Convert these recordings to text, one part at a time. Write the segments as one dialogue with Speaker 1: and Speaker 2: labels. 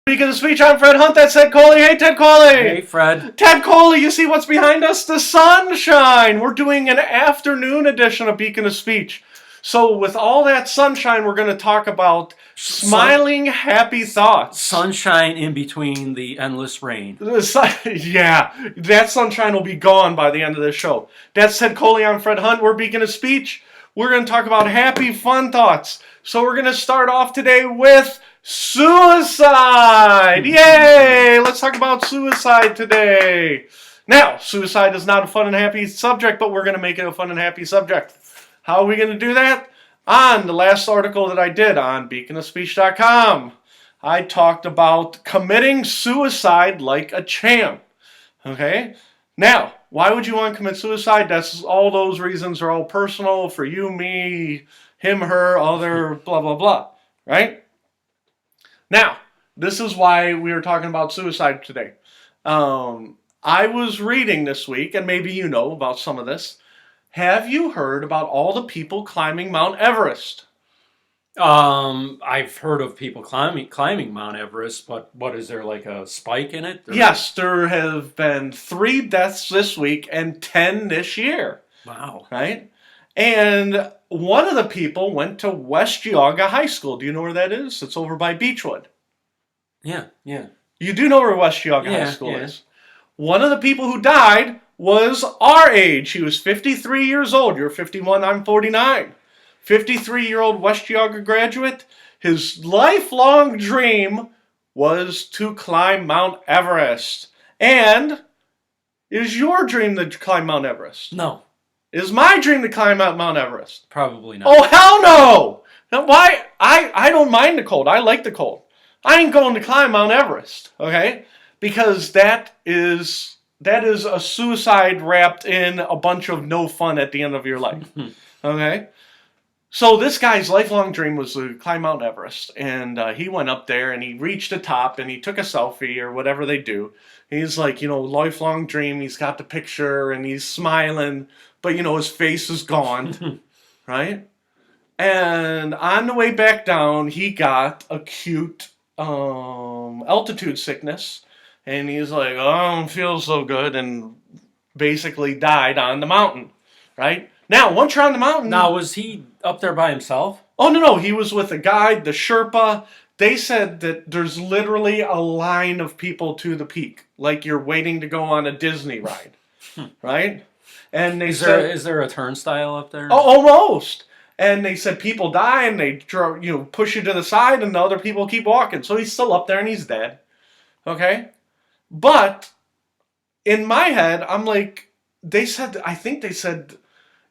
Speaker 1: Speaking of speech, I'm Fred Hunt. That's Ted Coley. Hey, Ted Coley.
Speaker 2: Hey, Fred.
Speaker 1: Ted Coley, you see what's behind us? The sunshine. We're doing an afternoon edition of Beacon of Speech. So with all that sunshine, we're going to talk about smiling, happy thoughts.
Speaker 2: Sunshine in between the endless rain.
Speaker 1: Yeah, that sunshine will be gone by the end of this show. That's Ted Coley. I'm Fred Hunt. We're Beacon of Speech. We're going to talk about happy, fun thoughts. So we're going to start off today with suicide! Yay! Let's talk about suicide today. Now, suicide is not a fun and happy subject, but we're going to make it a fun and happy subject. How are we going to do that? On the last article that I did on beaconofspeech.com, I talked about committing suicide like a champ. Okay? Now, why would you want to commit suicide? That's all those reasons are all personal for you, me, him, her, other, blah, blah, blah. Right? Now, this is why we were talking about suicide today. I was reading this week, and maybe you know about some of this. Have you heard about all the people climbing Mount Everest?
Speaker 2: I've heard of people climbing Mount Everest, but what is there, like a spike in it?
Speaker 1: Yes, there have been 3 deaths this week and 10 this year.
Speaker 2: Wow.
Speaker 1: Right? And one of the people went to West Geauga High School. Do you know where that is? It's over by Beechwood.
Speaker 2: Yeah.
Speaker 1: You do know where West Geauga High School is. One of the people who died was our age. He was 53 years old. You're 51, I'm 49. 53-year-old West Geauga graduate. His lifelong dream was to climb Mount Everest. And is your dream to climb Mount Everest?
Speaker 2: No.
Speaker 1: Is my dream to climb Mount Everest?
Speaker 2: Probably not.
Speaker 1: Oh, hell no! Now, why? I don't mind the cold. I like the cold. I ain't going to climb Mount Everest, okay? Because that is a suicide wrapped in a bunch of no fun at the end of your life, okay? So this guy's lifelong dream was to climb Mount Everest, and he went up there, and he reached the top, and he took a selfie, or whatever they do. He's like, lifelong dream, he's got the picture, and he's smiling, but, his face is gone, right? And on the way back down, he got acute altitude sickness, and he's like, oh, I don't feel so good, and basically died on the mountain, right? Now, once you're on the mountain...
Speaker 2: Now, was he up there by himself?
Speaker 1: Oh, no, he was with a guide, the Sherpa. They said that there's literally a line of people to the peak, like you're waiting to go on a Disney ride, right? And they said...
Speaker 2: Is there a turnstile up there?
Speaker 1: Oh, almost! And they said people die, and they push you to the side, and the other people keep walking. So he's still up there, and he's dead. Okay? But, in my head, I'm like, I think they said,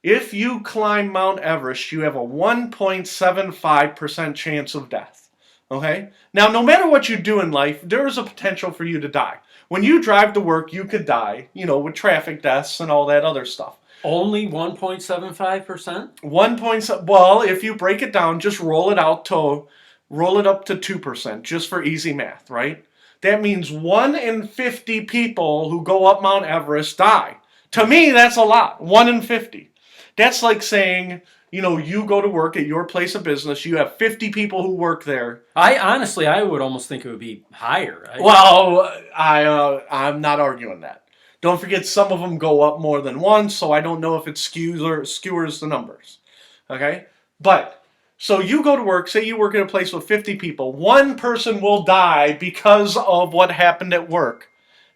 Speaker 1: if you climb Mount Everest, you have a 1.75% chance of death. Okay? Now, no matter what you do in life, there is a potential for you to die. When you drive to work, you could die, with traffic deaths and all that other stuff.
Speaker 2: Only 1.75%?
Speaker 1: Well, if you break it down, just roll it up to 2%, just for easy math, right? That means 1 in 50 people who go up Mount Everest die. To me, that's a lot. 1 in 50. That's like saying, you go to work at your place of business, you have 50 people who work there.
Speaker 2: I would almost think it would be higher.
Speaker 1: Well, I'm not arguing that. Don't forget, some of them go up more than once, so I don't know if it skewers the numbers. Okay? But, so you go to work, say you work at a place with 50 people, 1 person will die because of what happened at work.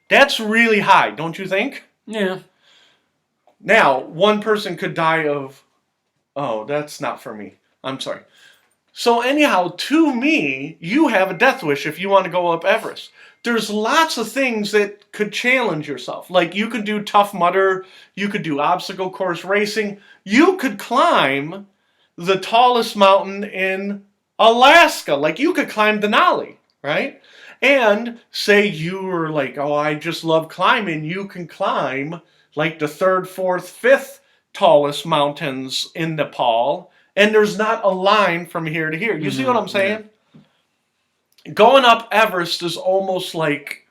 Speaker 1: That's really high, don't you think?
Speaker 2: Yeah.
Speaker 1: Now, 1 person could die of... Oh, that's not for me. I'm sorry. So anyhow, to me, you have a death wish if you want to go up Everest. There's lots of things that could challenge yourself. Like you could do Tough Mudder, you could do obstacle course racing, you could climb the tallest mountain in Alaska. Like you could climb Denali, right? And say you were like, oh, I just love climbing, you can climb like the 3rd, 4th, 5th tallest mountains in Nepal, and there's not a line from here to here. You see what I'm saying? Yeah. Going up Everest is almost like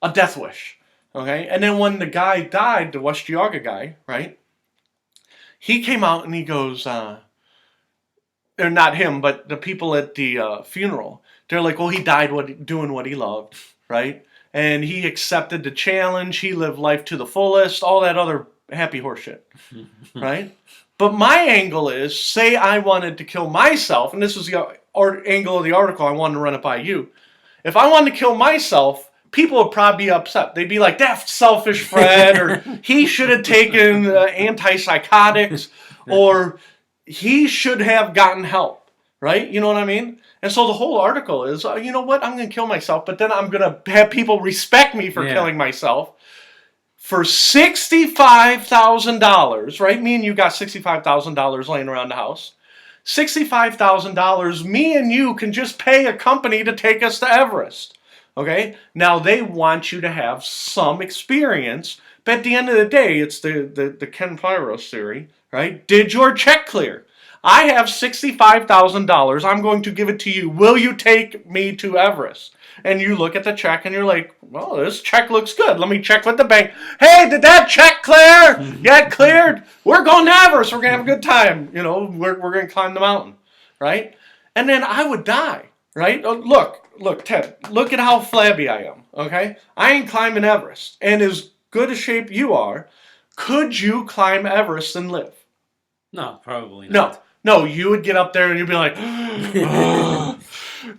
Speaker 1: a death wish, okay? And then when the guy died, the West Geauga guy, right? He came out and he goes, or not him, but the people at the funeral, they're like, well, he died doing what he loved, right? And he accepted the challenge. He lived life to the fullest, all that other happy horse shit, right? But my angle is, say I wanted to kill myself, and this is the angle of the article, I wanted to run it by you. If I wanted to kill myself, people would probably be upset. They'd be like, that's selfish Fred, or he should have taken antipsychotics, or he should have gotten help, right? You know what I mean? And so the whole article is, you know what, I'm going to kill myself, but then I'm going to have people respect me for killing myself. For $65,000, right? Me and you got $65,000 laying around the house. $65,000, me and you can just pay a company to take us to Everest. Okay? Now, they want you to have some experience, but at the end of the day, it's the Ken Pyros theory, right? Did your check clear? I have $65,000. I'm going to give it to you. Will you take me to Everest? And you look at the check and you're like, well, this check looks good. Let me check with the bank. Hey, did that check clear? Yeah, it cleared. We're going to Everest. We're going to have a good time. You know, we're going to climb the mountain, right? And then I would die, right? Look, Ted, look at how flabby I am, okay? I ain't climbing Everest. And as good a shape you are, could you climb Everest and live?
Speaker 2: No, probably not.
Speaker 1: No, you would get up there and you'd be like, oh,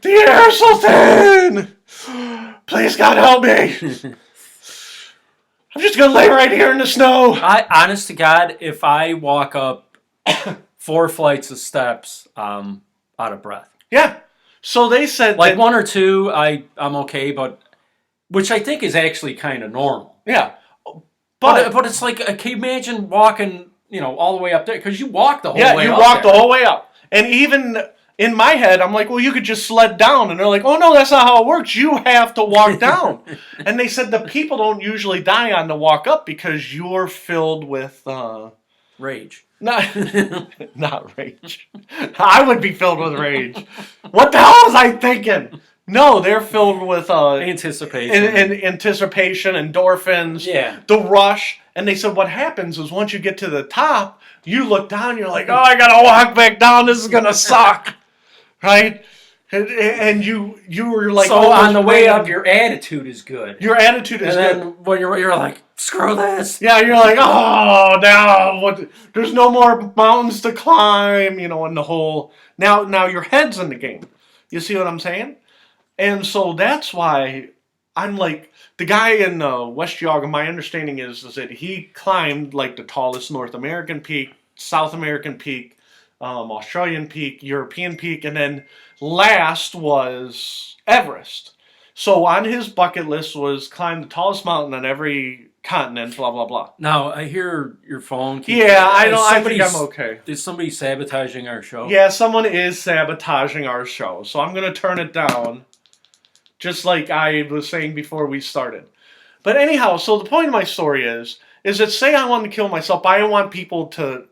Speaker 1: the air's so thin. Please, God, help me. I'm just going to lay right here in the snow.
Speaker 2: Honest to God, if I walk up 4 flights of steps, I'm out of breath.
Speaker 1: Yeah. So they said
Speaker 2: like 1 or 2, I'm okay, but which I think is actually kind of normal.
Speaker 1: Yeah.
Speaker 2: But it's like, can you imagine walking, all the way up there? Because you walk the whole way up.
Speaker 1: Yeah, you walk the whole way up. And even in my head, I'm like, well, you could just sled down. And they're like, oh, no, that's not how it works. You have to walk down. And they said the people don't usually die on the walk up because you're filled with...
Speaker 2: rage.
Speaker 1: Not rage. I would be filled with rage. What the hell was I thinking? No, they're filled with...
Speaker 2: anticipation.
Speaker 1: And anticipation, endorphins, the rush. And they said what happens is once you get to the top, you look down, you're like, oh, I got to walk back down. This is going to suck. Right? And you were like...
Speaker 2: So on the way up, your attitude is good.
Speaker 1: Your attitude is good.
Speaker 2: And then when you're like, screw this.
Speaker 1: Yeah, you're like, oh, no. There's no more mountains to climb, in the whole... Now your head's in the game. You see what I'm saying? And so that's why I'm like... The guy in West Geauga, my understanding is that he climbed like the tallest North American peak, South American peak, Australian peak, European peak, and then last was Everest. So on his bucket list was climb the tallest mountain on every continent, blah, blah, blah.
Speaker 2: Now, I hear your phone.
Speaker 1: I think I'm okay.
Speaker 2: Is somebody sabotaging our show?
Speaker 1: Yeah, someone is sabotaging our show. So I'm going to turn it down. Just like I was saying before we started. But anyhow, so the point of my story is that say I want to kill myself, but I don't want people to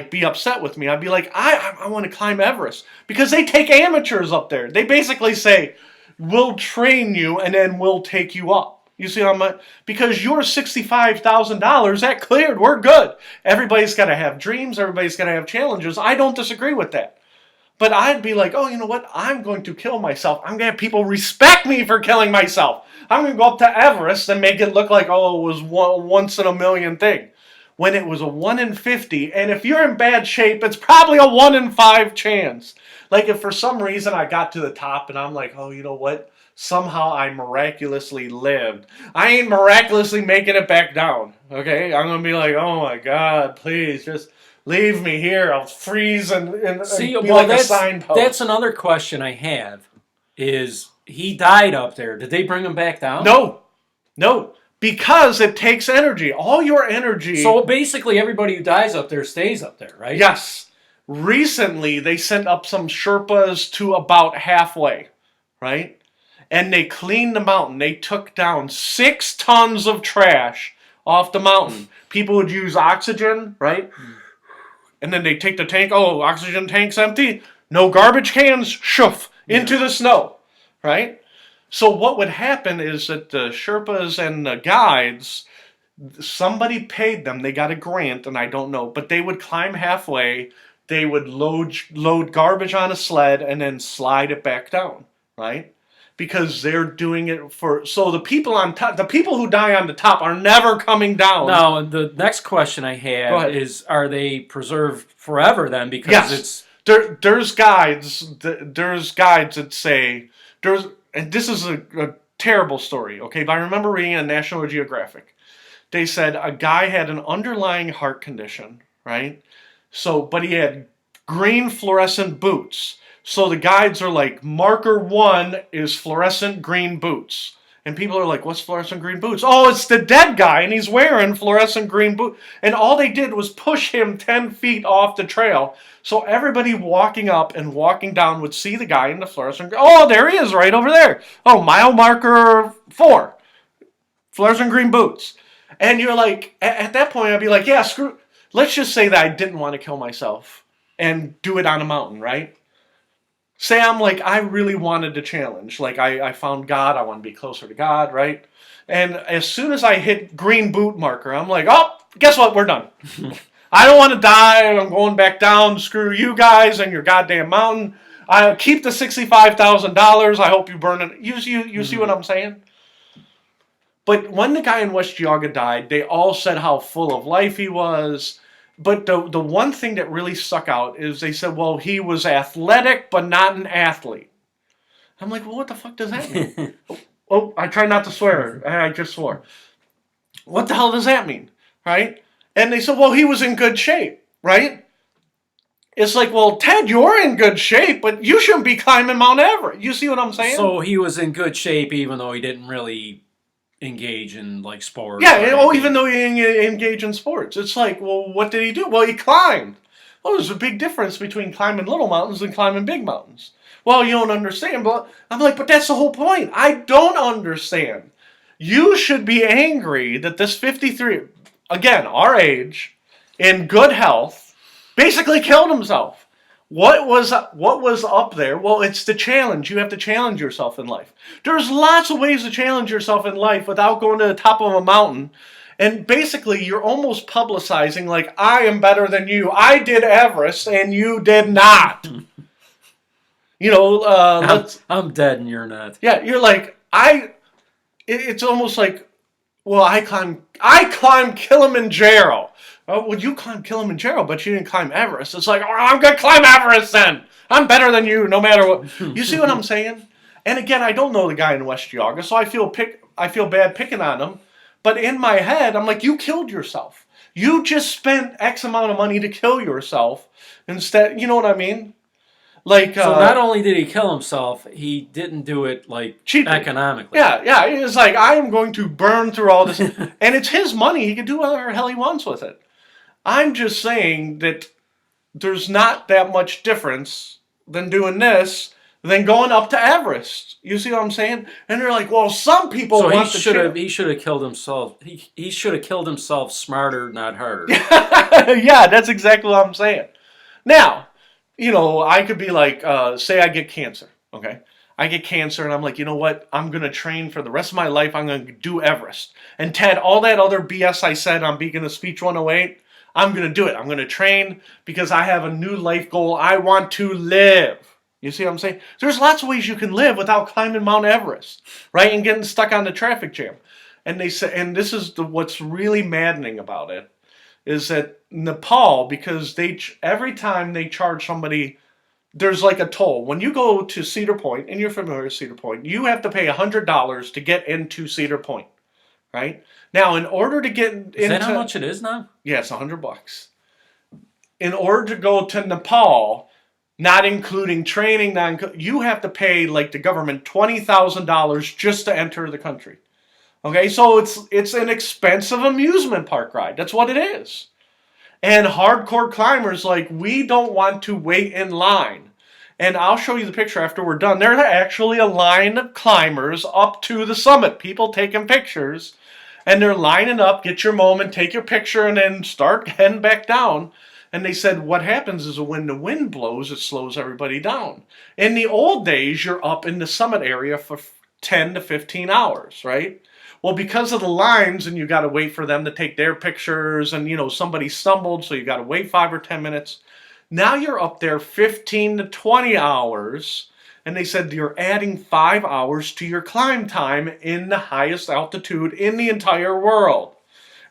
Speaker 1: be upset with me. I'd be like, I want to climb Everest. Because they take amateurs up there. They basically say, we'll train you and then we'll take you up. You see how much? Because your $65,000, that cleared. We're good. Everybody's got to have dreams. Everybody's got to have challenges. I don't disagree with that. But I'd be like, oh, you know what? I'm going to kill myself. I'm going to have people respect me for killing myself. I'm going to go up to Everest and make it look like, oh, it was once in a million thing. When it was a 1 in 50. And if you're in bad shape, it's probably a 1 in 5 chance. Like if for some reason I got to the top and I'm like, oh, you know what? Somehow I miraculously lived. I ain't miraculously making it back down. Okay? I'm going to be like, oh my God, please just... leave me here. I'll freeze and
Speaker 2: See,
Speaker 1: be like a signpost.
Speaker 2: That's another question I have. Is he died up there? Did they bring him back down?
Speaker 1: No. Because it takes energy. All your energy...
Speaker 2: So basically everybody who dies up there stays up there, right?
Speaker 1: Yes. Recently, they sent up some Sherpas to about halfway, right? And they cleaned the mountain. They took down 6 tons of trash off the mountain. People would use oxygen, right? And then they take the tank, oh, oxygen tank's empty. No garbage cans, shoof, into the snow, right? So what would happen is that the Sherpas and the guides, somebody paid them, they got a grant, and I don't know, but they would climb halfway, they would load garbage on a sled and then slide it back down, right? Because they're doing it so the people on top, the people who die on the top are never coming down.
Speaker 2: Now, the next question I had is, are they preserved forever then? Because it's...
Speaker 1: There's guides that say, and this is a terrible story, okay? But I remember reading on National Geographic. They said a guy had an underlying heart condition, right? But he had green fluorescent boots. So the guides are like, marker 1 is fluorescent green boots. And people are like, what's fluorescent green boots? Oh, it's the dead guy, and he's wearing fluorescent green boots. And all they did was push him 10 feet off the trail. So everybody walking up and walking down would see the guy in the fluorescent. Oh, there he is right over there. Oh, mile marker 4. Fluorescent green boots. And you're like, at that point, I'd be like, yeah, screw. Let's just say that I didn't want to kill myself and do it on a mountain, right? Say I'm like, I really wanted to challenge. Like, I found God. I want to be closer to God, right? And as soon as I hit green boot marker, I'm like, oh, guess what? We're done. I don't want to die. I'm going back down. Screw you guys and your goddamn mountain. I keep the $65,000. I hope you burn it. You see what I'm saying? But when the guy in West Geauga died, they all said how full of life he was. But the one thing that really stuck out is they said, well, he was athletic, but not an athlete. I'm like, well, what the fuck does that mean? Oh, I try not to swear. I just swore. What the hell does that mean? Right? And they said, well, he was in good shape. Right? It's like, well, Ted, you're in good shape, but you shouldn't be climbing Mount Everest. You see what I'm saying?
Speaker 2: So he was in good shape even though he didn't really engage in like sports.
Speaker 1: Yeah, even though he didn't engage in sports. It's like, well, what did he do? Well, he climbed. Well, there's a big difference between climbing little mountains and climbing big mountains. Well, you don't understand. But I'm like, but that's the whole point. I don't understand. You should be angry that this 53, again, our age, in good health, basically killed himself. What was up there? Well, it's the challenge. You have to challenge yourself in life. There's lots of ways to challenge yourself in life without going to the top of a mountain. And basically, you're almost publicizing, like, I am better than you. I did Everest, and you did not.
Speaker 2: I'm dead and you're not.
Speaker 1: Yeah, you're like, it's almost like, well, I climbed Kilimanjaro. Oh, well, you climbed Kilimanjaro, but you didn't climb Everest. It's like, oh, I'm going to climb Everest then. I'm better than you, no matter what. You see what I'm saying? And again, I don't know the guy in West Geauga, so I feel bad picking on him. But in my head, I'm like, you killed yourself. You just spent X amount of money to kill yourself. Instead, you know what I mean? Like,
Speaker 2: so not only did he kill himself, he didn't do it like cheaply. Economically.
Speaker 1: Yeah. It's like, I am going to burn through all this. And it's his money. He can do whatever the hell he wants with it. I'm just saying that there's not that much difference than doing this than going up to Everest. You see what I'm saying? And they're like, well, some people want to...
Speaker 2: He should have killed himself. He should have killed himself smarter, not harder.
Speaker 1: Yeah, that's exactly what I'm saying. Now, I could be like, say I get cancer, okay? I get cancer and I'm like, you know what? I'm going to train for the rest of my life. I'm going to do Everest. And Ted, all that other BS I said on Beacon of Speech 108, I'm going to do it. I'm going to train because I have a new life goal. I want to live. You see what I'm saying? There's lots of ways you can live without climbing Mount Everest, right? And getting stuck on the traffic jam. And they say, and this is what's really maddening about it, is that Nepal, because every time they charge somebody, there's like a toll. When you go to Cedar Point, and you're familiar with Cedar Point, you have to pay $100 to get into Cedar Point, right? Now, in order to get into...
Speaker 2: Is that how much it is now?
Speaker 1: Yeah, it's $100. In order to go to Nepal, not including training, you have to pay like the government $20,000 just to enter the country. Okay, so it's an expensive amusement park ride. That's what it is. And hardcore climbers, like, we don't want to wait in line. And I'll show you the picture after we're done. There's actually a line of climbers up to the summit. People taking pictures. And they're lining up, get your moment, take your picture, and then start heading back down. And they said what happens is when the wind blows, it slows everybody down. In the old days, you're up in the summit area for 10 to 15 hours, right? Well, because of the lines, and you got to wait for them to take their pictures, and, somebody stumbled, so you got to wait 5 or 10 minutes. Now you're up there 15 to 20 hours, and they said you're adding 5 hours to your climb time in the highest altitude in the entire world.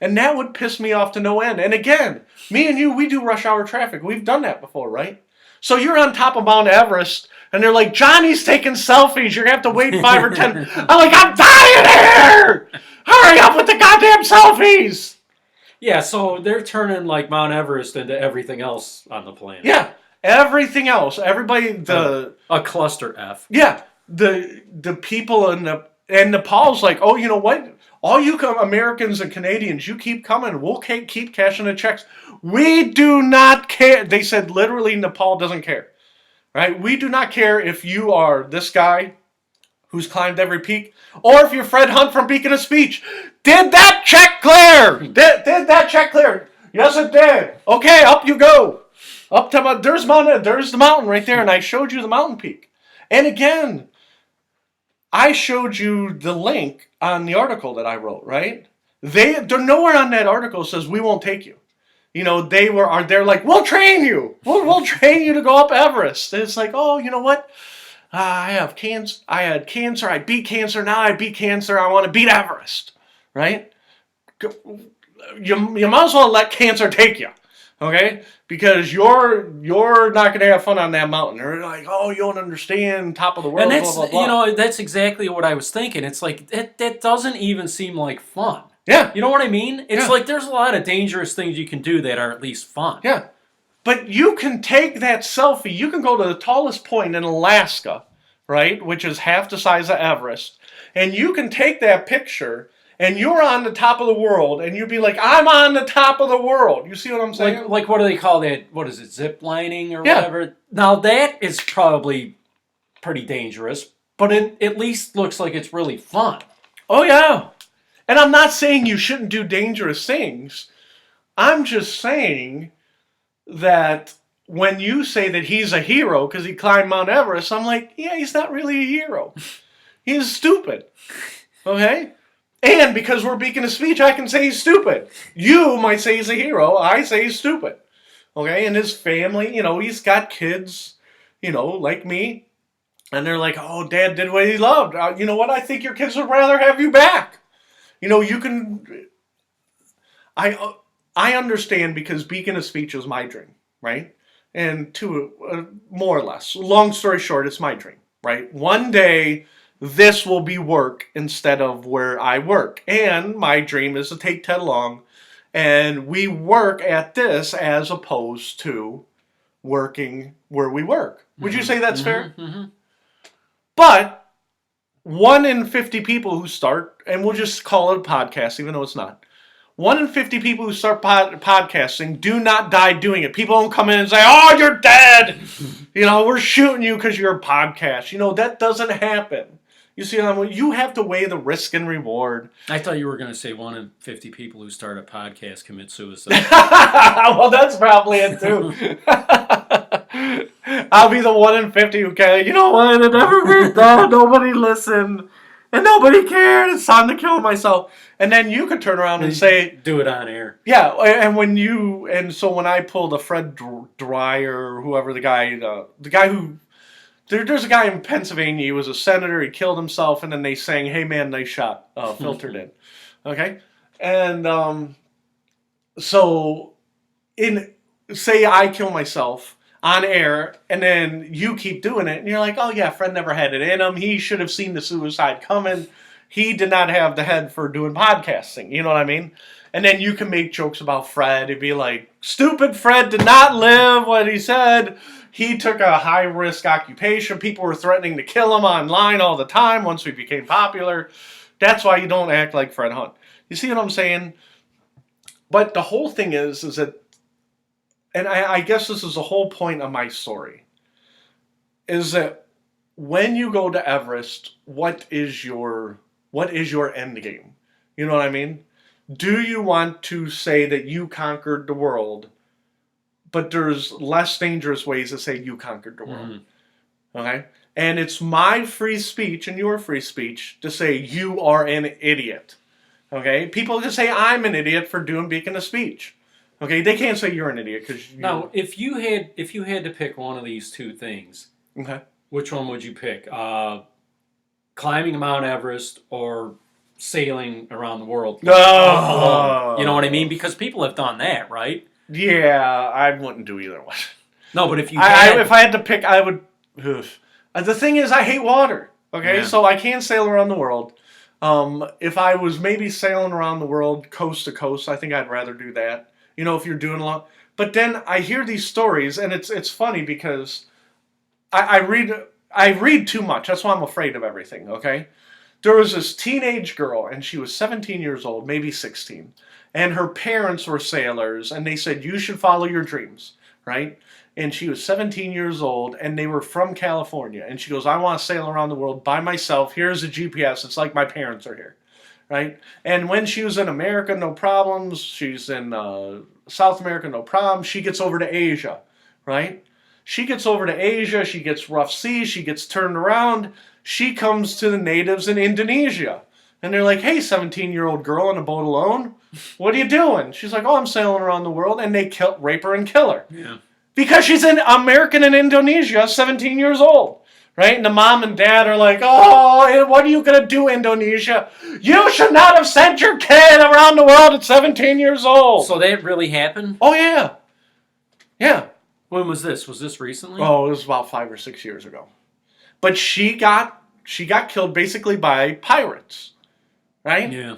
Speaker 1: And that would piss me off to no end. And again, me and you, we do rush hour traffic. We've done that before, right? So you're on top of Mount Everest, and they're like, Johnny's taking selfies. You're going to have to wait 5 or 10. I'm like, I'm dying here! Hurry up with the goddamn selfies!
Speaker 2: Yeah, so they're turning like Mount Everest into everything else on the planet.
Speaker 1: Yeah, everything else. Everybody,
Speaker 2: a cluster F.
Speaker 1: Yeah, the people in Nepal's like, oh, you know what? All you Americans and Canadians, you keep coming. We'll keep cashing the checks. We do not care. They said literally Nepal doesn't care. Right? We do not care if you are this guy who's climbed every peak, or if you're Fred Hunt from Beacon of Speech. Did that check clear? Did that check clear? Yes, it did. Okay, up you go. Up to there's the mountain right there, and I showed you the mountain peak. And again, I showed you the link on the article that I wrote, right? They're nowhere on that article says we won't take you. You know, they're like, we'll train you. We'll train you to go up Everest. And it's like, oh, you know what? I have cancer. I had cancer. I beat cancer. Now I beat cancer. I want to beat Everest, right? You might as well let cancer take you, okay? Because you're not going to have fun on that mountain. They're like, oh, you don't understand, top of the world,
Speaker 2: and that's,
Speaker 1: blah, blah, blah.
Speaker 2: You know, that's exactly what I was thinking. It's like, that doesn't even seem like fun.
Speaker 1: Yeah.
Speaker 2: You know what I mean? It's like there's a lot of dangerous things you can do that are at least fun.
Speaker 1: Yeah. But you can take that selfie. You can go to the tallest point in Alaska, right, which is half the size of Everest, and you can take that picture, and you're on the top of the world, and you'd be like, I'm on the top of the world. You see what I'm saying?
Speaker 2: Like what do they call that? What is it, zip lining or whatever? Now, that is probably pretty dangerous, but it at least looks like it's really fun.
Speaker 1: Oh, yeah. And I'm not saying you shouldn't do dangerous things. I'm just saying that when you say that he's a hero because he climbed Mount Everest, I'm like, yeah, he's not really a hero. He's stupid. Okay? And because we're Beacon of Speech, I can say he's stupid. You might say he's a hero. I say he's stupid. Okay? And his family, you know, he's got kids, you know, like me. And they're like, oh, Dad did what he loved. You know what? I think your kids would rather have you back. You know, you can... I understand because Beacon of Speech is my dream, right? And more or less, long story short, it's my dream, right? One day, this will be work instead of where I work. And my dream is to take Ted along, and we work at this as opposed to working where we work. Would you say that's fair?
Speaker 2: Mm-hmm.
Speaker 1: But 1 in 50 people who start, and we'll just call it a podcast, even though it's not. 1 in 50 people who start podcasting do not die doing it. People don't come in and say, oh, you're dead. You know, we're shooting you because you're a podcast. You know, that doesn't happen. You see, you have to weigh the risk and reward.
Speaker 2: I thought you were going to say 1 in 50 people who start a podcast commit suicide.
Speaker 1: Well, that's probably it, too. I'll be the 1 in 50 who can, you know what, it never got done. Nobody listened. And nobody cared. It's time to kill myself. And then you could turn around and say...
Speaker 2: Do it on air.
Speaker 1: Yeah, and so when I pulled a Fred Dreyer, or whoever the guy who... There's a guy in Pennsylvania, he was a senator, he killed himself, and then they sang, hey man, nice shot, filtered in. Okay? And so, say I kill myself on air, and then you keep doing it, and you're like, oh yeah, Fred never had it in him, he should have seen the suicide coming, he did not have the head for doing podcasting, you know what I mean? And then you can make jokes about Fred, it'd be like, stupid Fred did not live what he said, he took a high-risk occupation, people were threatening to kill him online all the time once we became popular, that's why you don't act like Fred Hunt. You see what I'm saying? But the whole thing is that, and I guess this is the whole point of my story, is that when you go to Everest, what is your end game? You know what I mean? Do you want to say that you conquered the world, but there's less dangerous ways to say you conquered the world? Mm-hmm. Okay? And it's my free speech and your free speech to say you are an idiot. Okay? People just say I'm an idiot for doing Beacon of Speech. Okay, they can't say you're an idiot because
Speaker 2: Now, if you had to pick one of these two things,
Speaker 1: okay.
Speaker 2: which one would you pick? Climbing Mount Everest or sailing around the world alone? You know what I mean? Because people have done that, right?
Speaker 1: Yeah, I wouldn't do either one.
Speaker 2: No, but if you
Speaker 1: if I had to pick, I would. Ugh. The thing is, I hate water. Okay,
Speaker 2: Yeah.
Speaker 1: so I can't sail around the world. If I was maybe sailing around the world coast to coast, I think I'd rather do that. You know, if you're doing a lot. But then I hear these stories, and it's funny because I read too much. That's why I'm afraid of everything. Okay, there was this teenage girl, and she was 17 years old, maybe 16, and her parents were sailors, and they said you should follow your dreams, right? And she was 17 years old, and they were from California. And she goes, I want to sail around the world by myself. Here's a GPS. It's like my parents are here, right? And when she was in America, no problems. She's in South America, no problem. She gets over to Asia, right? She gets over to Asia. She gets rough seas. She gets turned around. She comes to the natives in Indonesia. And they're like, hey, 17-year-old girl on a boat alone, what are you doing? She's like, oh, I'm sailing around the world. And they rape her and kill her.
Speaker 2: Yeah.
Speaker 1: Because she's an American in Indonesia, 17 years old, right? And the mom and dad are like, oh, what are you going to do, Indonesia? You should not have sent your kid around the world at 17 years old.
Speaker 2: So that really happened?
Speaker 1: Oh, yeah. Yeah.
Speaker 2: When was this? Was this recently?
Speaker 1: Oh, it was about 5 or 6 years ago. But she got killed basically by pirates, right?
Speaker 2: Yeah.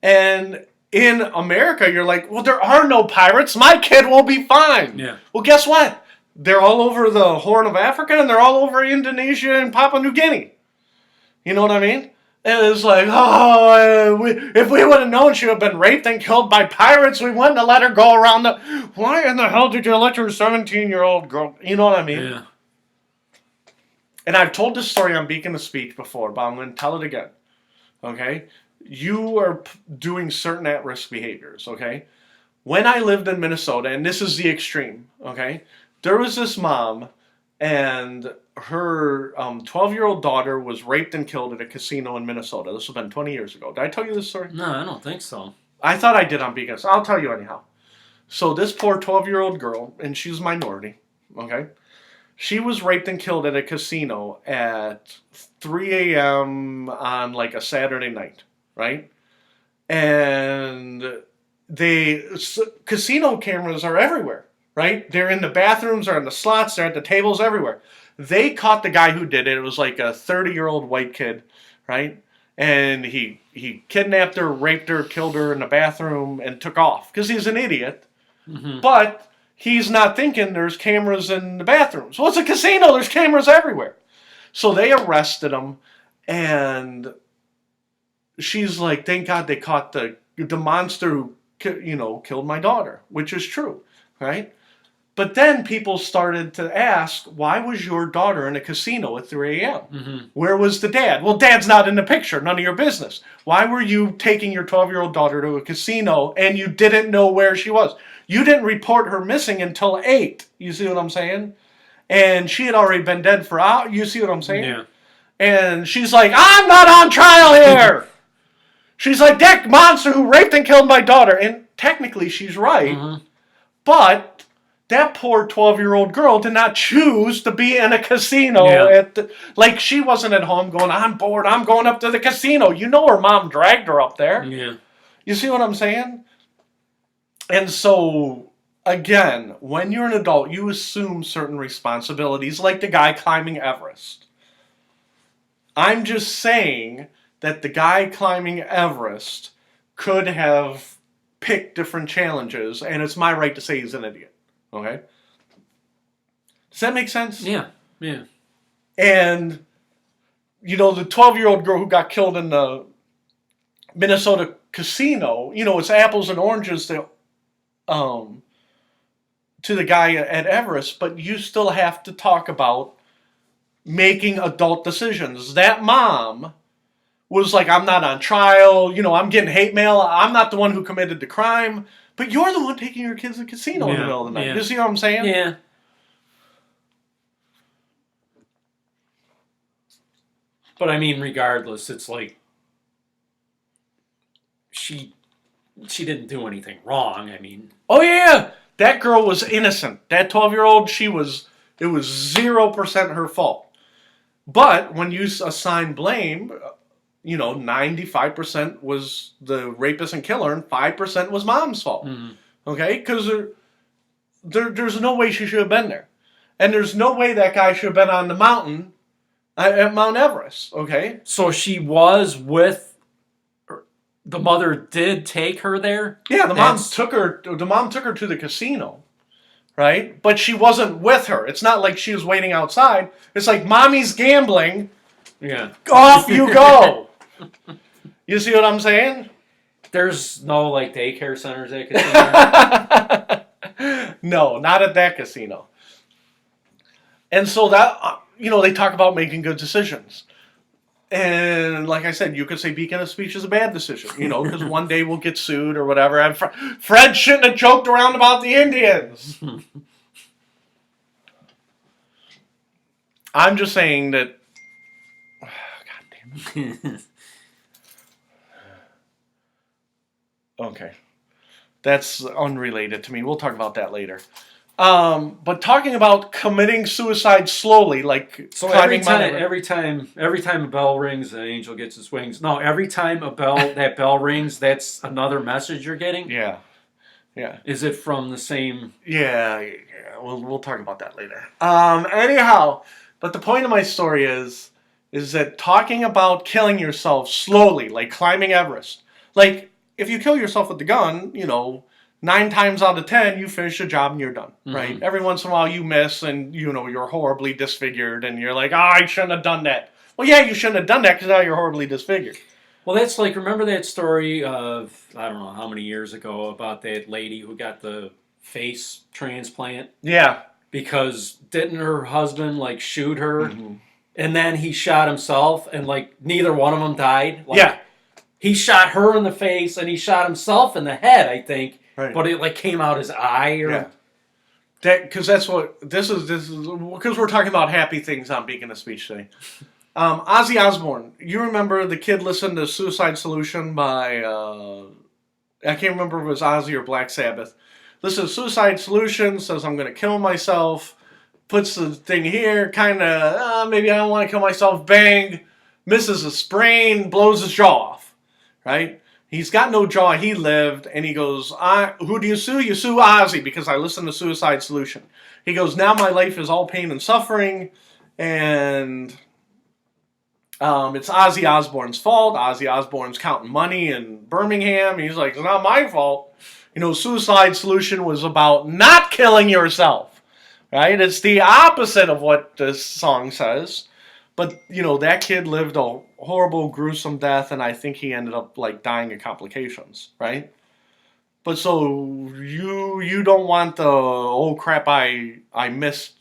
Speaker 1: And in America, you're like, well, there are no pirates. My kid will be fine.
Speaker 2: Yeah.
Speaker 1: Well, guess what? They're all over the Horn of Africa, and they're all over Indonesia and Papua New Guinea. You know what I mean? And it's like, oh, if we would have known she would have been raped and killed by pirates, we wouldn't have let her go around the... Why in the hell did you let your 17-year-old girl... You know what I mean?
Speaker 2: Yeah.
Speaker 1: And I've told this story on Beacon of Speech before, but I'm going to tell it again. Okay? You are doing certain at-risk behaviors, okay? When I lived in Minnesota, and this is the extreme, okay? There was this mom, and her 12-year-old daughter was raped and killed at a casino in Minnesota. This has been 20 years ago. Did I tell you this story?
Speaker 2: No, I don't think so.
Speaker 1: I thought I did on Beacon. So I'll tell you anyhow. So this poor 12-year-old girl, and she's a minority, okay? She was raped and killed at a casino at 3 a.m. on like a Saturday night. Right? And casino cameras are everywhere, right? They're in the bathrooms, they're in the slots, they're at the tables, everywhere. They caught the guy who did it. It was like a 30-year-old white kid, right? And he kidnapped her, raped her, killed her in the bathroom, and took off because he's an idiot.
Speaker 2: Mm-hmm.
Speaker 1: But he's not thinking there's cameras in the bathrooms. Well, it's a casino. There's cameras everywhere. So they arrested him, and she's like, thank God they caught the monster who, killed my daughter, which is true, right? But then people started to ask, why was your daughter in a casino at 3 a.m.?
Speaker 2: Mm-hmm.
Speaker 1: Where was the dad? Well, dad's not in the picture. None of your business. Why were you taking your 12-year-old daughter to a casino and you didn't know where she was? You didn't report her missing until 8. You see what I'm saying? And she had already been dead for hours. You see what I'm saying?
Speaker 2: Yeah.
Speaker 1: And she's like, I'm not on trial here. She's like, that monster who raped and killed my daughter. And technically she's right.
Speaker 2: Mm-hmm.
Speaker 1: But that poor 12-year-old girl did not choose to be in a casino. Like, she wasn't at home going, I'm bored, I'm going up to the casino. You know her mom dragged her up there.
Speaker 2: Yeah.
Speaker 1: You see what I'm saying? And so, again, when you're an adult, you assume certain responsibilities, like the guy climbing Everest. I'm just saying that the guy climbing Everest could have picked different challenges, and it's my right to say he's an idiot. Okay? Does that make sense?
Speaker 2: Yeah. Yeah.
Speaker 1: And, the 12-year-old girl who got killed in the Minnesota casino, it's apples and oranges to the guy at Everest, but you still have to talk about making adult decisions. That mom was like, I'm not on trial, I'm getting hate mail, I'm not the one who committed the crime, but you're the one taking your kids to the casino in the middle of the night.
Speaker 2: Yeah.
Speaker 1: You see what I'm saying?
Speaker 2: Yeah. But I mean, regardless, it's like she she didn't do anything wrong. I mean,
Speaker 1: Oh yeah, that girl was innocent. That 12-year-old, it was 0% her fault. But when you assign blame, 95% was the rapist and killer, and 5% was mom's fault.
Speaker 2: mm-hmm.
Speaker 1: Okay, because there's no way she should have been there, and there's no way that guy should have been on the mountain at Mount Everest. Okay,
Speaker 2: So she was with. The mother did take her there.
Speaker 1: yeah, the mom took her to the casino, right? But she wasn't with her. It's not like she was waiting outside. It's like mommy's gambling.
Speaker 2: Yeah.
Speaker 1: Off you go. You see what I'm saying?
Speaker 2: There's no like daycare centers at casino.
Speaker 1: No, not at that casino. And so that they talk about making good decisions. And like I said, you could say beacon of speech is a bad decision, because one day we'll get sued or whatever. And Fred shouldn't have joked around about the Indians. I'm just saying that. God damn it. Okay. That's unrelated to me. We'll talk about that later. But talking about committing suicide slowly, like
Speaker 2: so every time a bell rings, the angel gets his wings. No, every time that bell rings, that's another message you're getting.
Speaker 1: Yeah.
Speaker 2: Is it from the same?
Speaker 1: Yeah. We'll talk about that later. Anyhow, but the point of my story is that talking about killing yourself slowly, like climbing Everest, like if you kill yourself with the gun, 9 times out of 10, you finish the job and you're done, right? Mm-hmm. Every once in a while you miss and, you're horribly disfigured and you're like, I shouldn't have done that. Well, yeah, you shouldn't have done that because now you're horribly disfigured.
Speaker 2: Well, that's like, remember that story of, I don't know how many years ago, about that lady who got the face transplant?
Speaker 1: Yeah.
Speaker 2: Because didn't her husband, shoot her? Mm-hmm. And then he shot himself and, neither one of them died?
Speaker 1: Yeah.
Speaker 2: He shot her in the face and he shot himself in the head, I think.
Speaker 1: Right.
Speaker 2: But it came out his eye, or
Speaker 1: yeah. Because that's what this is because we're talking about happy things on Beacon of Speech today. Ozzy Osbourne, you remember the kid listened to "Suicide Solution" by I can't remember if it was Ozzy or Black Sabbath. Listen to "Suicide Solution," says I'm going to kill myself. Puts the thing here, kind of maybe I don't want to kill myself. Bang, misses a sprain, blows his jaw off. Right. He's got no jaw, he lived, and he goes, who do you sue? You sue Ozzy, because I listened to Suicide Solution. He goes, now my life is all pain and suffering, and it's Ozzy Osbourne's fault. Ozzy Osbourne's counting money in Birmingham. He's like, it's not my fault. Suicide Solution was about not killing yourself, right? It's the opposite of what this song says. But, that kid lived a horrible, gruesome death, and I think he ended up, dying of complications, right? But so, you don't want the, oh crap, I missed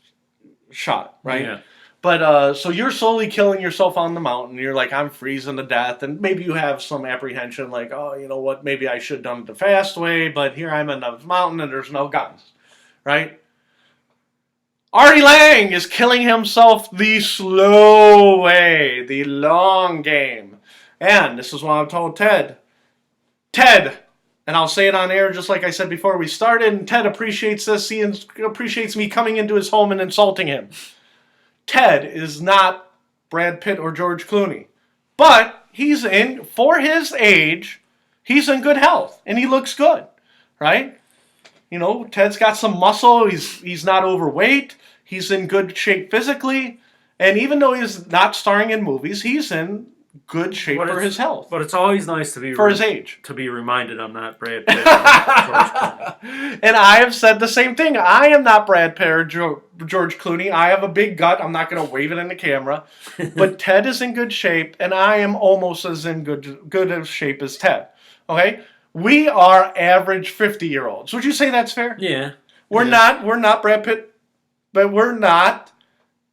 Speaker 1: shot, right? Yeah. But, so you're slowly killing yourself on the mountain. You're like, I'm freezing to death, and maybe you have some apprehension, oh, you know what, maybe I should have done it the fast way, but here I'm in the mountain and there's no guns, right? Artie Lange is killing himself the slow way, the long game. And this is what I told Ted, and I'll say it on air just like I said before we started, and Ted appreciates this. He appreciates me coming into his home and insulting him. Ted is not Brad Pitt or George Clooney. But for his age, he's in good health, and he looks good, right? Ted's got some muscle. He's not overweight. He's in good shape physically. And even though he's not starring in movies, he's in good shape for his health.
Speaker 2: But it's always nice to be
Speaker 1: for his age
Speaker 2: to be reminded I'm not Brad Pitt.
Speaker 1: And I have said the same thing. I am not Brad Pitt or George Clooney. I have a big gut. I'm not going to wave it in the camera. But Ted is in good shape, and I am almost as in good of shape as Ted. Okay? We are average 50-year-olds. Would you say that's fair?
Speaker 2: Yeah.
Speaker 1: We're not Brad Pitt, but we're not,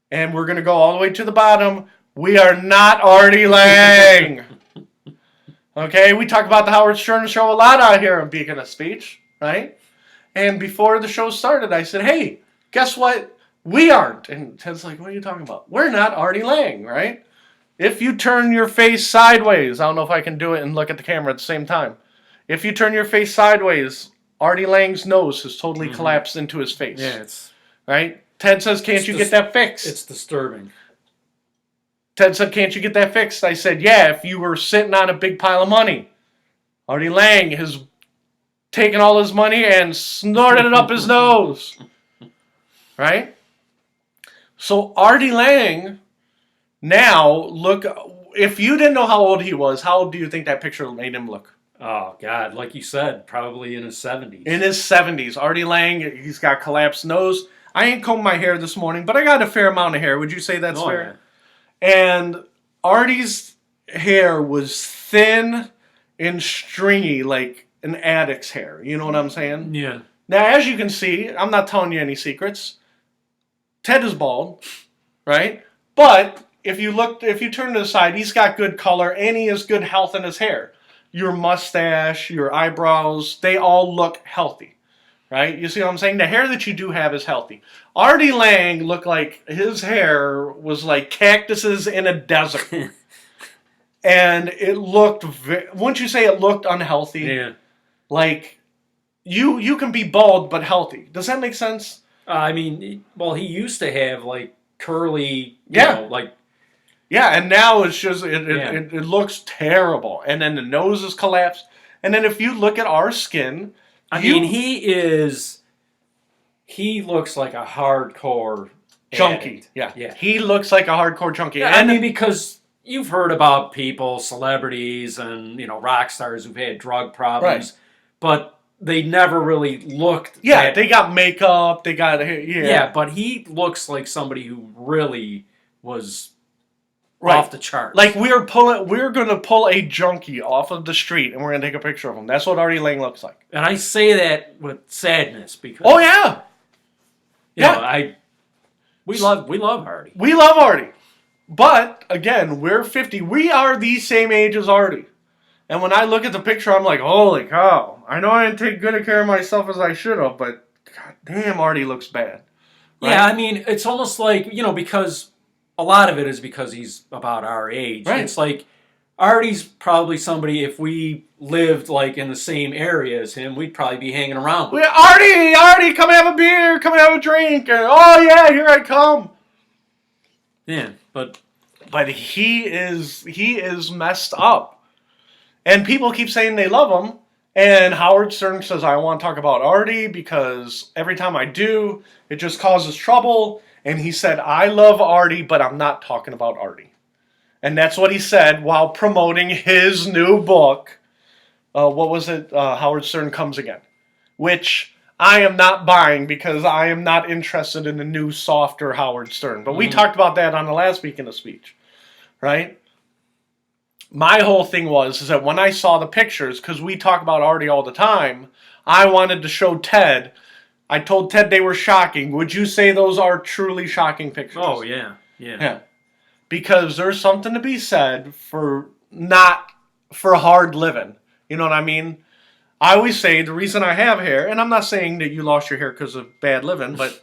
Speaker 1: and we're going to go all the way to the bottom. We are not Artie Lange. Okay? We talk about the Howard Stern show a lot out here on Beacon of Speech, right? And before the show started, I said, hey, guess what? We aren't. And Ted's like, what are you talking about? We're not Artie Lange, right? If you turn your face sideways, I don't know if I can do it and look at the camera at the same time. If you turn your face sideways, Artie Lange's nose has totally collapsed into his face.
Speaker 2: Yeah, it's
Speaker 1: right. Ted says, "Can't you get that fixed?"
Speaker 2: It's disturbing.
Speaker 1: Ted said, "Can't you get that fixed?" I said, "Yeah, if you were sitting on a big pile of money." Artie Lange has taken all his money and snorted it up his nose. Right? So Artie Lange, now, look, if you didn't know how old he was, how old do you think that picture made him look?
Speaker 2: Oh, God, like you said, probably in his 70s.
Speaker 1: In his 70s. Artie Lange, he's got collapsed nose. I ain't combed my hair this morning, but I got a fair amount of hair. Would you say that's fair?
Speaker 2: Yeah.
Speaker 1: And Artie's hair was thin and stringy like an addict's hair. You know what I'm saying?
Speaker 2: Yeah.
Speaker 1: Now, as you can see, I'm not telling you any secrets. Ted is bald, right? But if you turn to the side, he's got good color and he has good health in his hair. Your mustache, your eyebrows, they all look healthy, right? You see what I'm saying? The hair that you do have is healthy. Artie Lange looked like his hair was like cactuses in a desert. And it looked, wouldn't you say it looked unhealthy?
Speaker 2: Yeah.
Speaker 1: Like, you can be bald but healthy. Does that make sense?
Speaker 2: I mean, well, he used to have, like, curly,
Speaker 1: Yeah, and now it's just, it looks terrible. And then the nose is collapsed. And then if you look at our skin...
Speaker 2: I mean, he looks like a hardcore
Speaker 1: junkie.
Speaker 2: addict.
Speaker 1: Yeah. He looks like a hardcore junkie.
Speaker 2: Yeah, I mean, because you've heard about people, celebrities, and, rock stars who've had drug problems. Right. But they never really looked...
Speaker 1: Yeah, they got makeup, they got...
Speaker 2: Yeah, but he looks like somebody who really was... Right. Off the chart.
Speaker 1: Like we're going to pull a junkie off of the street and we're going to take a picture of him. That's what Artie Lange looks like.
Speaker 2: And I say that with sadness because
Speaker 1: oh yeah.
Speaker 2: We love Artie.
Speaker 1: We love Artie. But again, we're 50. We are the same age as Artie. And when I look at the picture, I'm like, "Holy cow. I know I didn't take good care of myself as I should have, but god damn, Artie looks bad."
Speaker 2: Right? Yeah, I mean, it's almost like, because a lot of it is because he's about our age.
Speaker 1: Right.
Speaker 2: It's like Artie's probably somebody, if we lived like in the same area as him, we'd probably be hanging around with.
Speaker 1: Artie, come have a beer, come have a drink. Oh yeah, here I come.
Speaker 2: Yeah, but
Speaker 1: he is messed up. And people keep saying they love him. And Howard Stern says, "I want to talk about Artie because every time I do, it just causes trouble." And he said, "I love Artie, but I'm not talking about Artie." And that's what he said while promoting his new book. What was it? Howard Stern Comes Again. Which I am not buying because I am not interested in the new, softer Howard Stern. But we talked about that on the last week in the speech. Right? My whole thing is that when I saw the pictures, because we talk about Artie all the time, I wanted to show Ted... I told Ted they were shocking. Would you say those are truly shocking pictures?
Speaker 2: Oh, yeah.
Speaker 1: Because there's something to be said for hard living. You know what I mean? I always say the reason I have hair, and I'm not saying that you lost your hair because of bad living, but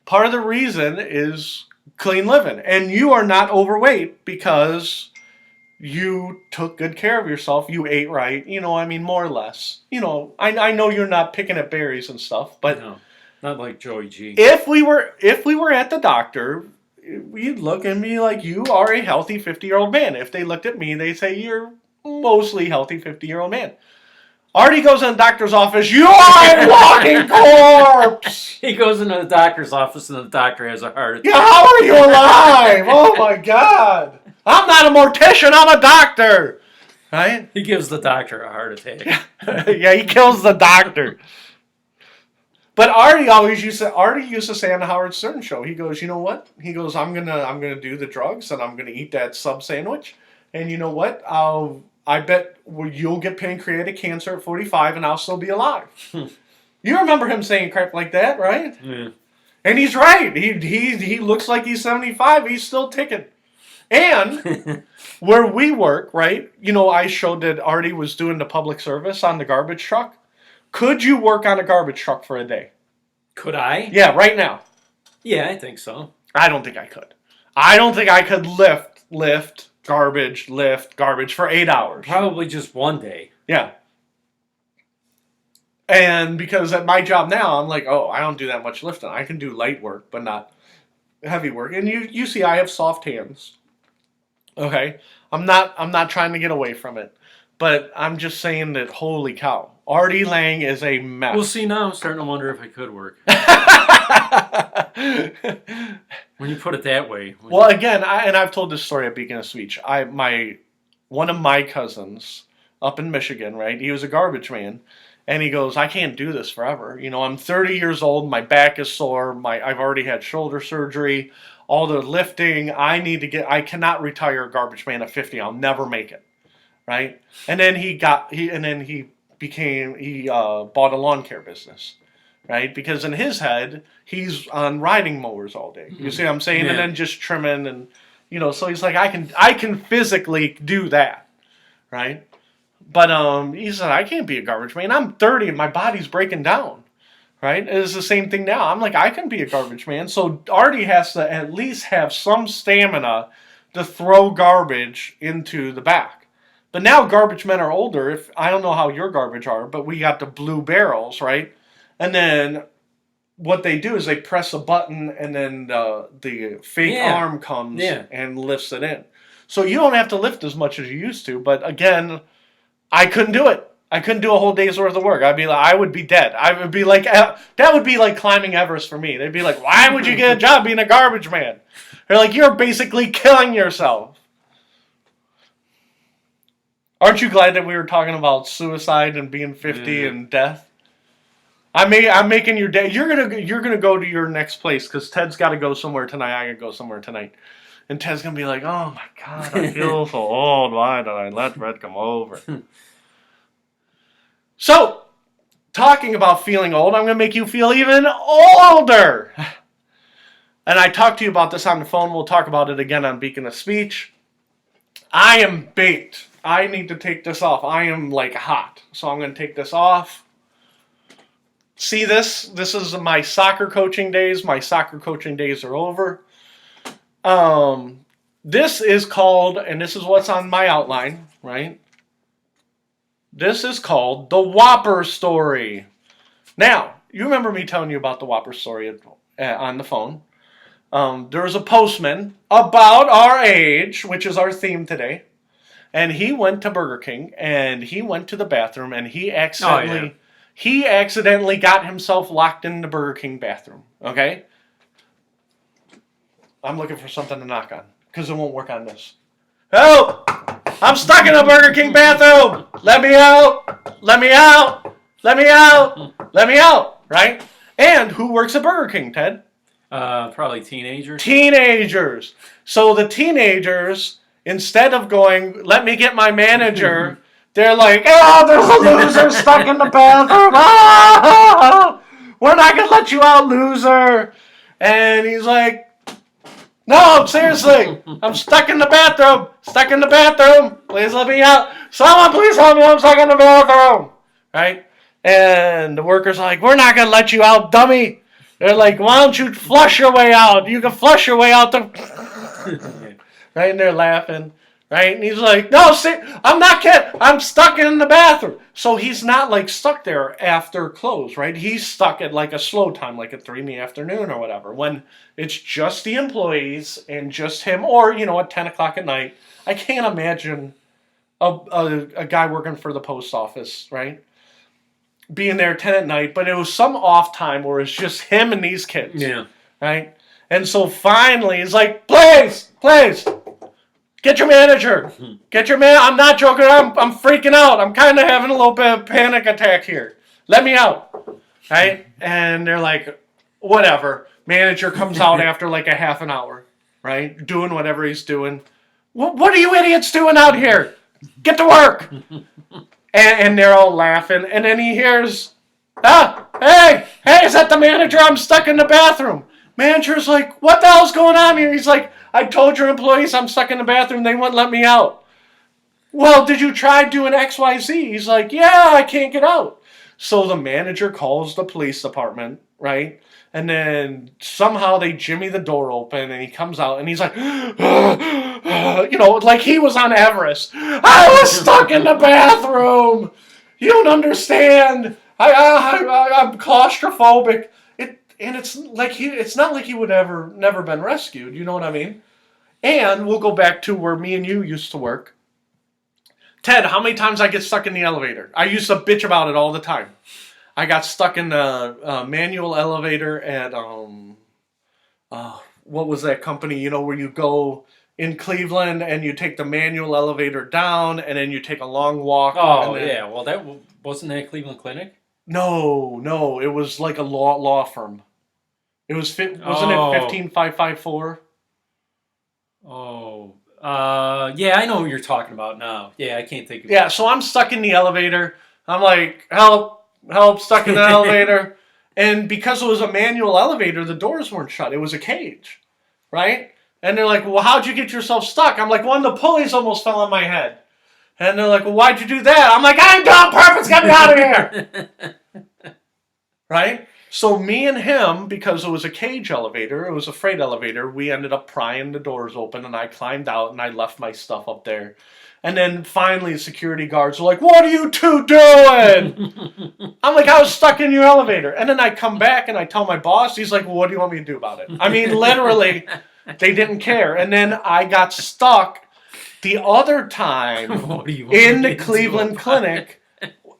Speaker 1: part of the reason is clean living. And you are not overweight because you took good care of yourself. You ate right. More or less. I know you're not picking at berries and stuff, but
Speaker 2: no, not like Joey G.
Speaker 1: If we were at the doctor, we'd look at me like you are a healthy 50-year-old man. If they looked at me, they say you're mostly healthy 50-year-old man. Artie goes in the doctor's office. You are a walking corpse.
Speaker 2: He goes into the doctor's office and the doctor has a heart attack.
Speaker 1: Yeah, how are you alive? Oh my God. I'm not a mortician, I'm a doctor. Right?
Speaker 2: He gives the doctor a heart attack.
Speaker 1: Yeah, he kills the doctor. But Artie used to say on the Howard Stern show, he goes, "You know what?" He goes, I'm gonna do the drugs and I'm gonna eat that sub sandwich. And you know what? I bet you'll get pancreatic cancer at 45 and I'll still be alive. You remember him saying crap like that, right?
Speaker 2: Yeah.
Speaker 1: And he's right. He looks like he's 75. He's still ticking. And where we work, right? I showed that Artie was doing the public service on the garbage truck. Could you work on a garbage truck for a day?
Speaker 2: Could I?
Speaker 1: Yeah, right now.
Speaker 2: Yeah, I think so.
Speaker 1: I don't think I could. I don't think I could lift garbage for 8 hours.
Speaker 2: Probably just one day.
Speaker 1: Yeah. And because at my job now, I'm like, oh, I don't do that much lifting. I can do light work, but not heavy work. And you see, I have soft hands. Okay, I'm not trying to get away from it, but I'm just saying that holy cow, Artie Lange is a mess.
Speaker 2: Well, see, now I'm starting to wonder if I could work. When you put it that way.
Speaker 1: Well, again, I've told this story at Beacon of Speech. One of my cousins up in Michigan, right? He was a garbage man, and he goes, I can't do this forever. I'm 30 years old. My back is sore. I've already had shoulder surgery. All the lifting. I cannot retire a garbage man at 50. I'll never make it, right? And then he bought a lawn care business, right? Because in his head, he's on riding mowers all day. You see what I'm saying?
Speaker 2: Yeah.
Speaker 1: And then just trimming and, so he's like, I can physically do that, right? But he said, I can't be a garbage man. I'm 30 and my body's breaking down, right? It's the same thing now. I'm like, I can be a garbage man. So Artie has to at least have some stamina to throw garbage into the back. But now garbage men are older. I don't know how your garbage are, but we got the blue barrels, right? And then what they do is they press a button and then the fake arm comes and lifts it in. So you don't have to lift as much as you used to. But again, I couldn't do it. I couldn't do a whole day's worth of work. I would be dead. I would be like, that would be like climbing Everest for me. They'd be like, why would you get a job being a garbage man? They're like, you're basically killing yourself. Aren't you glad that we were talking about suicide and being 50 and death? I'm making your day. You're gonna go to your next place because Ted's got to go somewhere tonight. I gotta go somewhere tonight, and Ted's gonna be like, "Oh my God, I feel so old. Why did I let Red come over?" So, talking about feeling old, I'm gonna make you feel even older. And I talked to you about this on the phone. We'll talk about it again on Beacon of Speech. I am baked. I need to take this off. I am like hot, so I'm gonna take this off. See this? This is my soccer coaching days. My soccer coaching days are over. This is called, and this is what's on my outline, right? This is called the Whopper story. Now, you remember me telling you about the Whopper story on the phone. There was a postman about our age, which is our theme today, and he went to Burger King, and he went to the bathroom, and he accidentally got himself locked in the Burger King bathroom, okay? I'm looking for something to knock on, because it won't work on this. Help! I'm stuck in a Burger King bathroom! Let me out! Let me out! Let me out! Let me out! Right? And who works at Burger King, Ted?
Speaker 2: Probably teenagers.
Speaker 1: Teenagers! So the teenagers, instead of going, let me get my manager... They're like, oh, there's a loser stuck in the bathroom. Ah! We're not going to let you out, loser. And he's like, no, seriously. I'm stuck in the bathroom. Stuck in the bathroom. Please let me out. Someone please help me. I'm stuck in the bathroom. Right? And the worker's like, we're not going to let you out, dummy. They're like, why don't you flush your way out? You can flush your way out. Right? And they're laughing. Right? And he's like, no, see, I'm not kidding. I'm stuck in the bathroom. So he's not like stuck there after close, right? He's stuck at like a slow time, like at 3 in the afternoon or whatever, when it's just the employees and just him, or, at 10 o'clock at night. I can't imagine a guy working for the post office, right? Being there at 10 at night, but it was some off time where it's just him and these kids.
Speaker 2: Yeah.
Speaker 1: Right? And so finally, he's like, please. Get your manager. Get your man. I'm not joking. I'm freaking out. I'm kind of having a little bit of panic attack here. Let me out. Right? And they're like, whatever. Manager comes out after like a half an hour. Right? Doing whatever he's doing. What are you idiots doing out here? Get to work. And they're all laughing. And then he hears, hey, is that the manager? I'm stuck in the bathroom. Manager's like, what the hell's going on here? He's like, I told your employees I'm stuck in the bathroom. They wouldn't let me out. Well, did you try doing XYZ? He's like, yeah, I can't get out. So the manager calls the police department, right? And then somehow they jimmy the door open and he comes out and he's like, like he was on Everest. I was stuck in the bathroom. You don't understand. I'm claustrophobic. It's like it's not like he would ever never been rescued. You know what I mean? And we'll go back to where me and you used to work. Ted, how many times I get stuck in the elevator? I used to bitch about it all the time. I got stuck in the manual elevator at what was that company? You know, where you go in Cleveland and you take the manual elevator down and then you take a long walk.
Speaker 2: Oh yeah, well that wasn't that Cleveland Clinic.
Speaker 1: No, it was like a law firm. It wasn't it 15554?
Speaker 2: Oh, yeah, I know what you're talking about now. Yeah, I can't think of it.
Speaker 1: Yeah, so I'm stuck in the elevator. I'm like, help, stuck in the elevator. And because it was a manual elevator, the doors weren't shut. It was a cage, right? And they're like, well, how'd you get yourself stuck? I'm like, one of the pulleys almost fell on my head. And they're like, well, why'd you do that? I'm like, I'm doing purpose, get me out of here. Right? So me and him, because it was a cage elevator, it was a freight elevator, we ended up prying the doors open and I climbed out and I left my stuff up there. And then finally security guards were like, what are you two doing? I'm like, I was stuck in your elevator. And then I come back and I tell my boss, he's like, well, what do you want me to do about it? I mean, literally, they didn't care. And then I got stuck the other time in the Cleveland Clinic,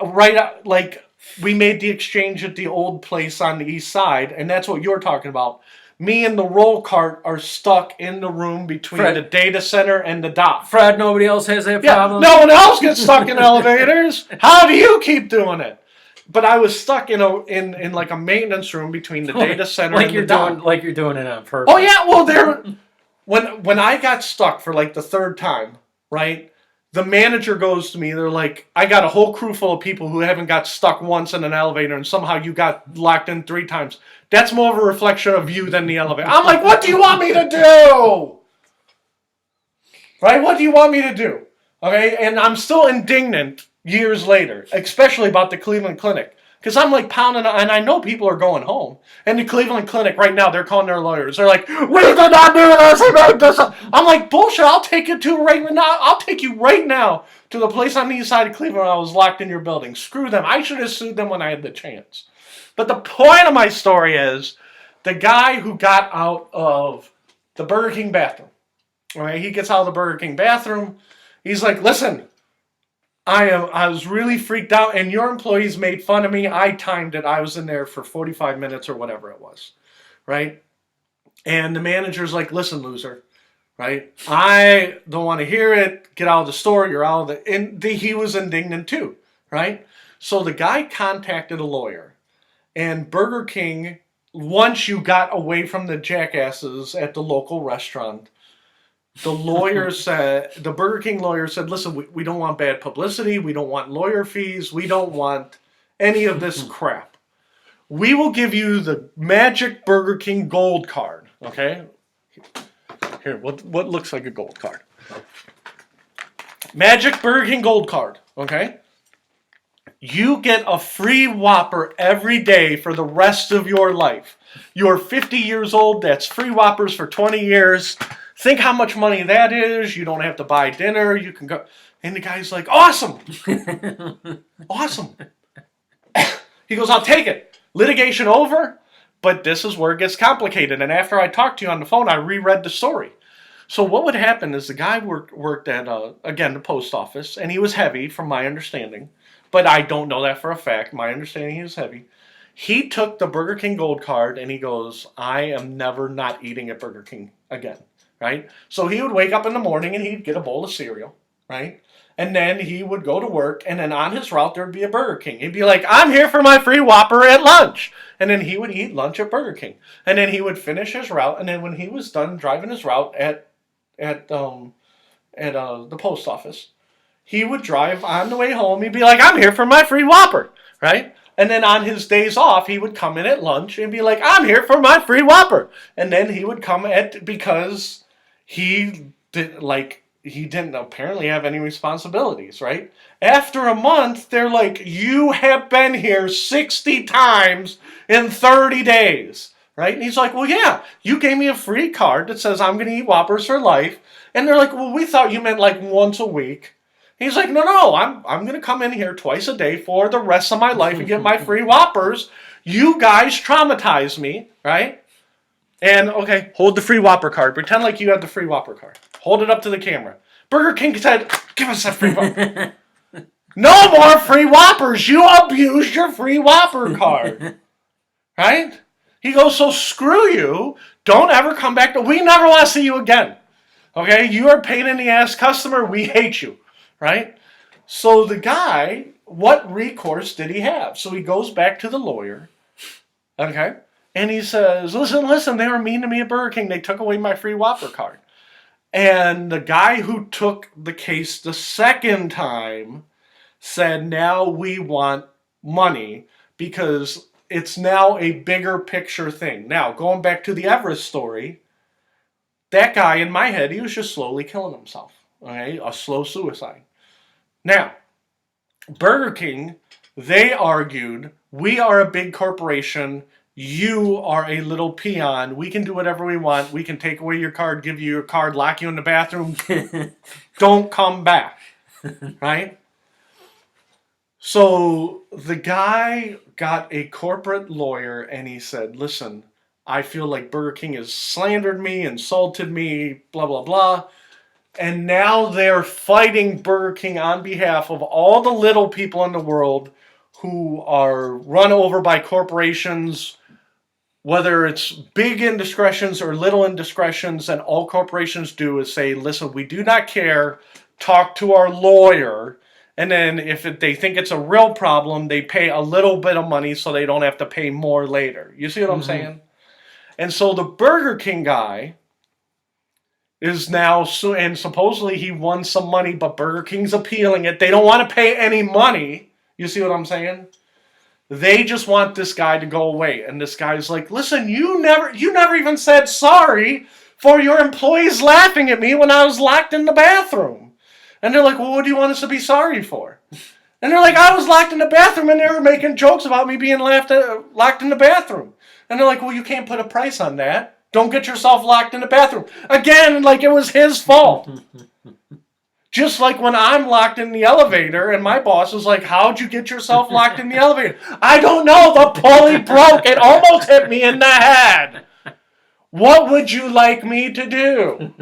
Speaker 1: right, like, we made the exchange at the old place on the east side, and that's what you're talking about. Me and the roll cart are stuck in the room between the data center and the dock.
Speaker 2: Fred, nobody else has that problem?
Speaker 1: No one else gets stuck in elevators. How do you keep doing it? But I was stuck in like a maintenance room between the data center and the dock.
Speaker 2: Like you're doing it on purpose.
Speaker 1: Oh yeah, well when I got stuck for like the third time, right? The manager goes to me, they're like, I got a whole crew full of people who haven't got stuck once in an elevator and somehow you got locked in 3 times. That's more of a reflection of you than the elevator. I'm like, what do you want me to do? Right? What do you want me to do? Okay? And I'm still indignant years later, especially about the Cleveland Clinic. Because I'm like pounding, and I know people are going home. And the Cleveland Clinic right now, they're calling their lawyers. They're like, we did not do this. He made this. I'm like, bullshit. I'll take you right now to the place on the east side of Cleveland where I was locked in your building. Screw them. I should have sued them when I had the chance. But the point of my story is the guy who got out of the Burger King bathroom. Right? He gets out of the Burger King bathroom. He's like, listen. I was really freaked out, and your employees made fun of me. I timed it. I was in there for 45 minutes or whatever it was, right? And the manager's like, listen, loser, right? I don't want to hear it. Get out of the store. You're out of the... And he was indignant too, right? So the guy contacted a lawyer, and Burger King, once you got away from the jackasses at the local restaurant, the Burger King lawyer said, listen, we don't want bad publicity. We don't want lawyer fees. We don't want any of this crap. We will give you the magic Burger King gold card. Okay? Here, what looks like a gold card? Magic Burger King gold card. Okay? You get a free Whopper every day for the rest of your life. You're 50 years old. That's free Whoppers for 20 years. Think how much money that is. You don't have to buy dinner. You can go. And the guy's like, awesome. Awesome. He goes, I'll take it. Litigation over. But this is where it gets complicated. And after I talked to you on the phone, I reread the story. So what would happen is the guy worked at, again, the post office. And he was heavy, from my understanding. But I don't know that for a fact. My understanding, he was heavy. He took the Burger King gold card and he goes, I am never not eating at Burger King again. Right? So he would wake up in the morning and he'd get a bowl of cereal, right? And then he would go to work, and then on his route there would be a Burger King. He'd be like, I'm here for my free Whopper at lunch. And then he would eat lunch at Burger King. And then he would finish his route, and then when he was done driving his route at the post office, he would drive on the way home. He'd be like, I'm here for my free Whopper, right? And then on his days off, he would come in at lunch and be like, I'm here for my free Whopper. And then he would come because he didn't apparently have any responsibilities, right? After a month, they're like, you have been here 60 times in 30 days, right? And he's like, well, yeah, you gave me a free card that says I'm going to eat Whoppers for life. And they're like, well, we thought you meant like once a week. He's like, no, I'm going to come in here twice a day for the rest of my life and get my free Whoppers. You guys traumatize me, right? And, okay, hold the free Whopper card. Pretend like you have the free Whopper card. Hold it up to the camera. Burger King said, give us that free Whopper. No more free Whoppers. You abused your free Whopper card. Right? He goes, so screw you. Don't ever come back. We never want to see you again. Okay? You are a pain in the ass customer. We hate you. Right? So the guy, what recourse did he have? So he goes back to the lawyer. Okay? And he says, listen, they were mean to me at Burger King. They took away my free Whopper card. And the guy who took the case the second time said, now we want money because it's now a bigger picture thing. Now, going back to the Everest story, that guy in my head, he was just slowly killing himself. Okay? A slow suicide. Now, Burger King, they argued, we are a big corporation. You are a little peon. We can do whatever we want. We can take away your card, give you your card, lock you in the bathroom. Don't come back. Right? So the guy got a corporate lawyer and he said, listen, I feel like Burger King has slandered me, insulted me, blah, blah, blah. And now they're fighting Burger King on behalf of all the little people in the world who are run over by corporations, whether it's big indiscretions or little indiscretions, and all corporations do is say, listen, we do not care, talk to our lawyer, and then if they think it's a real problem, they pay a little bit of money so they don't have to pay more later. You see what I'm saying? And so the Burger King guy is now, and supposedly he won some money, but Burger King's appealing it. They don't want to pay any money. You see what I'm saying? They just want this guy to go away. And this guy's like, listen, you never even said sorry for your employees laughing at me when I was locked in the bathroom. And they're like, well, what do you want us to be sorry for? And they're like, I was locked in the bathroom and they were making jokes about me being locked in the bathroom. And they're like, well, you can't put a price on that. Don't get yourself locked in the bathroom. Again, like it was his fault. Just like when I'm locked in the elevator and my boss is like, how'd you get yourself locked in the elevator? I don't know. The pulley broke. It almost hit me in the head. What would you like me to do?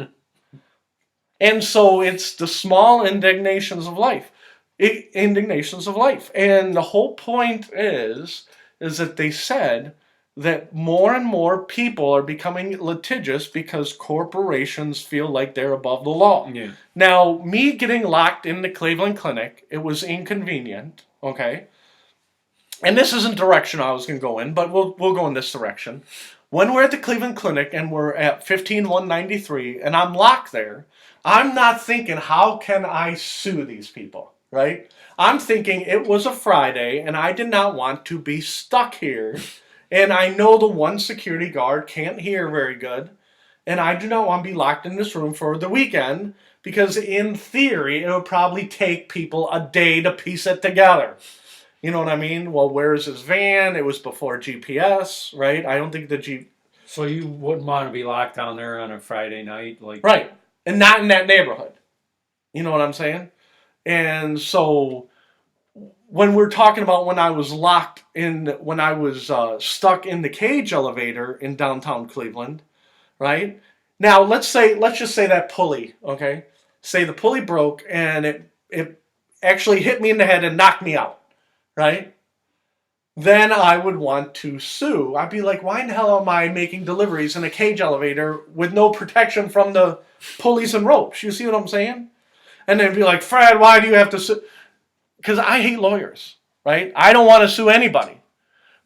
Speaker 1: And so it's the small indignations of life. And the whole point is that they said that more and more people are becoming litigious because corporations feel like they're above the law. Yeah. Now, me getting locked in the Cleveland Clinic, it was inconvenient, okay? And this isn't the direction I was going to go in, but we'll go in this direction. When we're at the Cleveland Clinic and we're at 15193 and I'm locked there, I'm not thinking, how can I sue these people, right? I'm thinking it was a Friday and I did not want to be stuck here. And I know the one security guard can't hear very good. And I do not want to be locked in this room for the weekend because in theory, it would probably take people a day to piece it together. You know what I mean? Well, where is his van? It was before GPS, right? I don't think
Speaker 2: So you wouldn't want to be locked down there on a Friday night?
Speaker 1: Right. And not in that neighborhood. You know what I'm saying? And so when we're talking about when I was stuck in the cage elevator in downtown Cleveland, right? Now let's just say that pulley, okay? Say the pulley broke and it actually hit me in the head and knocked me out, right? Then I would want to sue. I'd be like, why in the hell am I making deliveries in a cage elevator with no protection from the pulleys and ropes? You see what I'm saying? And then be like, Fred, why do you have to sue? Because I hate lawyers, right? I don't want to sue anybody.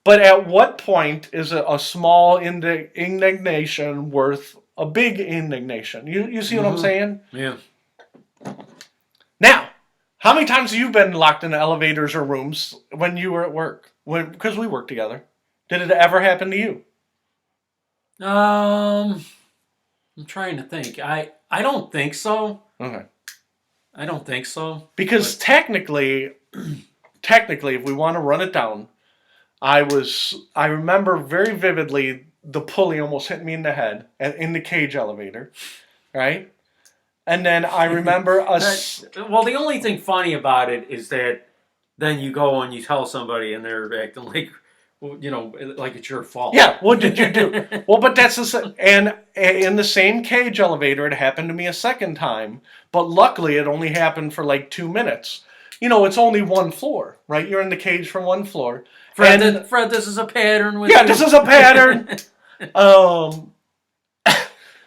Speaker 1: But at what point is a small indignation worth a big indignation? You see what I'm saying?
Speaker 2: Yeah.
Speaker 1: Now, how many times have you been locked in elevators or rooms when you were at work? Because we work together. Did it ever happen to you?
Speaker 2: I'm trying to think. I don't think so.
Speaker 1: Okay.
Speaker 2: I don't think so.
Speaker 1: Because technically, if we want to run it down, I remember very vividly the pulley almost hit me in the head in the cage elevator, right? And then I remember
Speaker 2: Well, the only thing funny about it is that then you go and you tell somebody and they're acting like, like it's your fault.
Speaker 1: Yeah, what did you do? Well, but and in the same cage elevator, it happened to me a second time. But luckily, it only happened for like 2 minutes. It's only one floor, right? You're in the cage for one floor.
Speaker 2: Fred, this is a pattern.
Speaker 1: This is a pattern.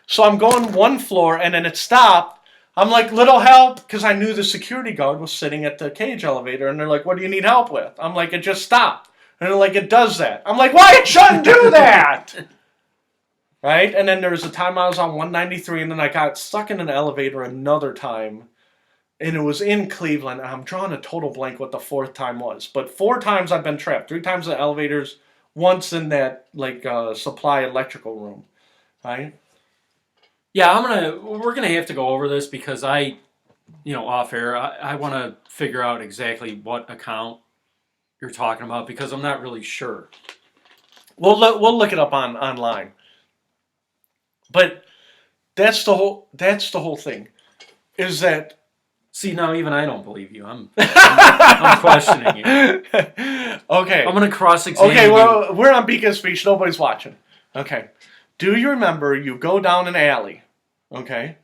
Speaker 1: So I'm going one floor, and then it stopped. I'm like, little help, because I knew the security guard was sitting at the cage elevator, and they're like, what do you need help with? I'm like, it just stopped. And they're like, it does that. I'm like, why it shouldn't do that? Right? And then there was a time I was on 193, and then I got stuck in an elevator another time, and it was in Cleveland. And I'm drawing a total blank what the fourth time was. But 4 times I've been trapped. 3 times in elevators, once in that supply electrical room. Right?
Speaker 2: Yeah, we're gonna have to go over this because off air, I want to figure out exactly what account you're talking about because I'm not really sure.
Speaker 1: We'll look it up online. But that's the whole thing. Is that
Speaker 2: see now even I don't believe you. I'm questioning you.
Speaker 1: Okay.
Speaker 2: I'm gonna cross-examine.
Speaker 1: Okay, well we're on Beacon Speech. Nobody's watching. Okay. Do you remember you go down an alley, okay,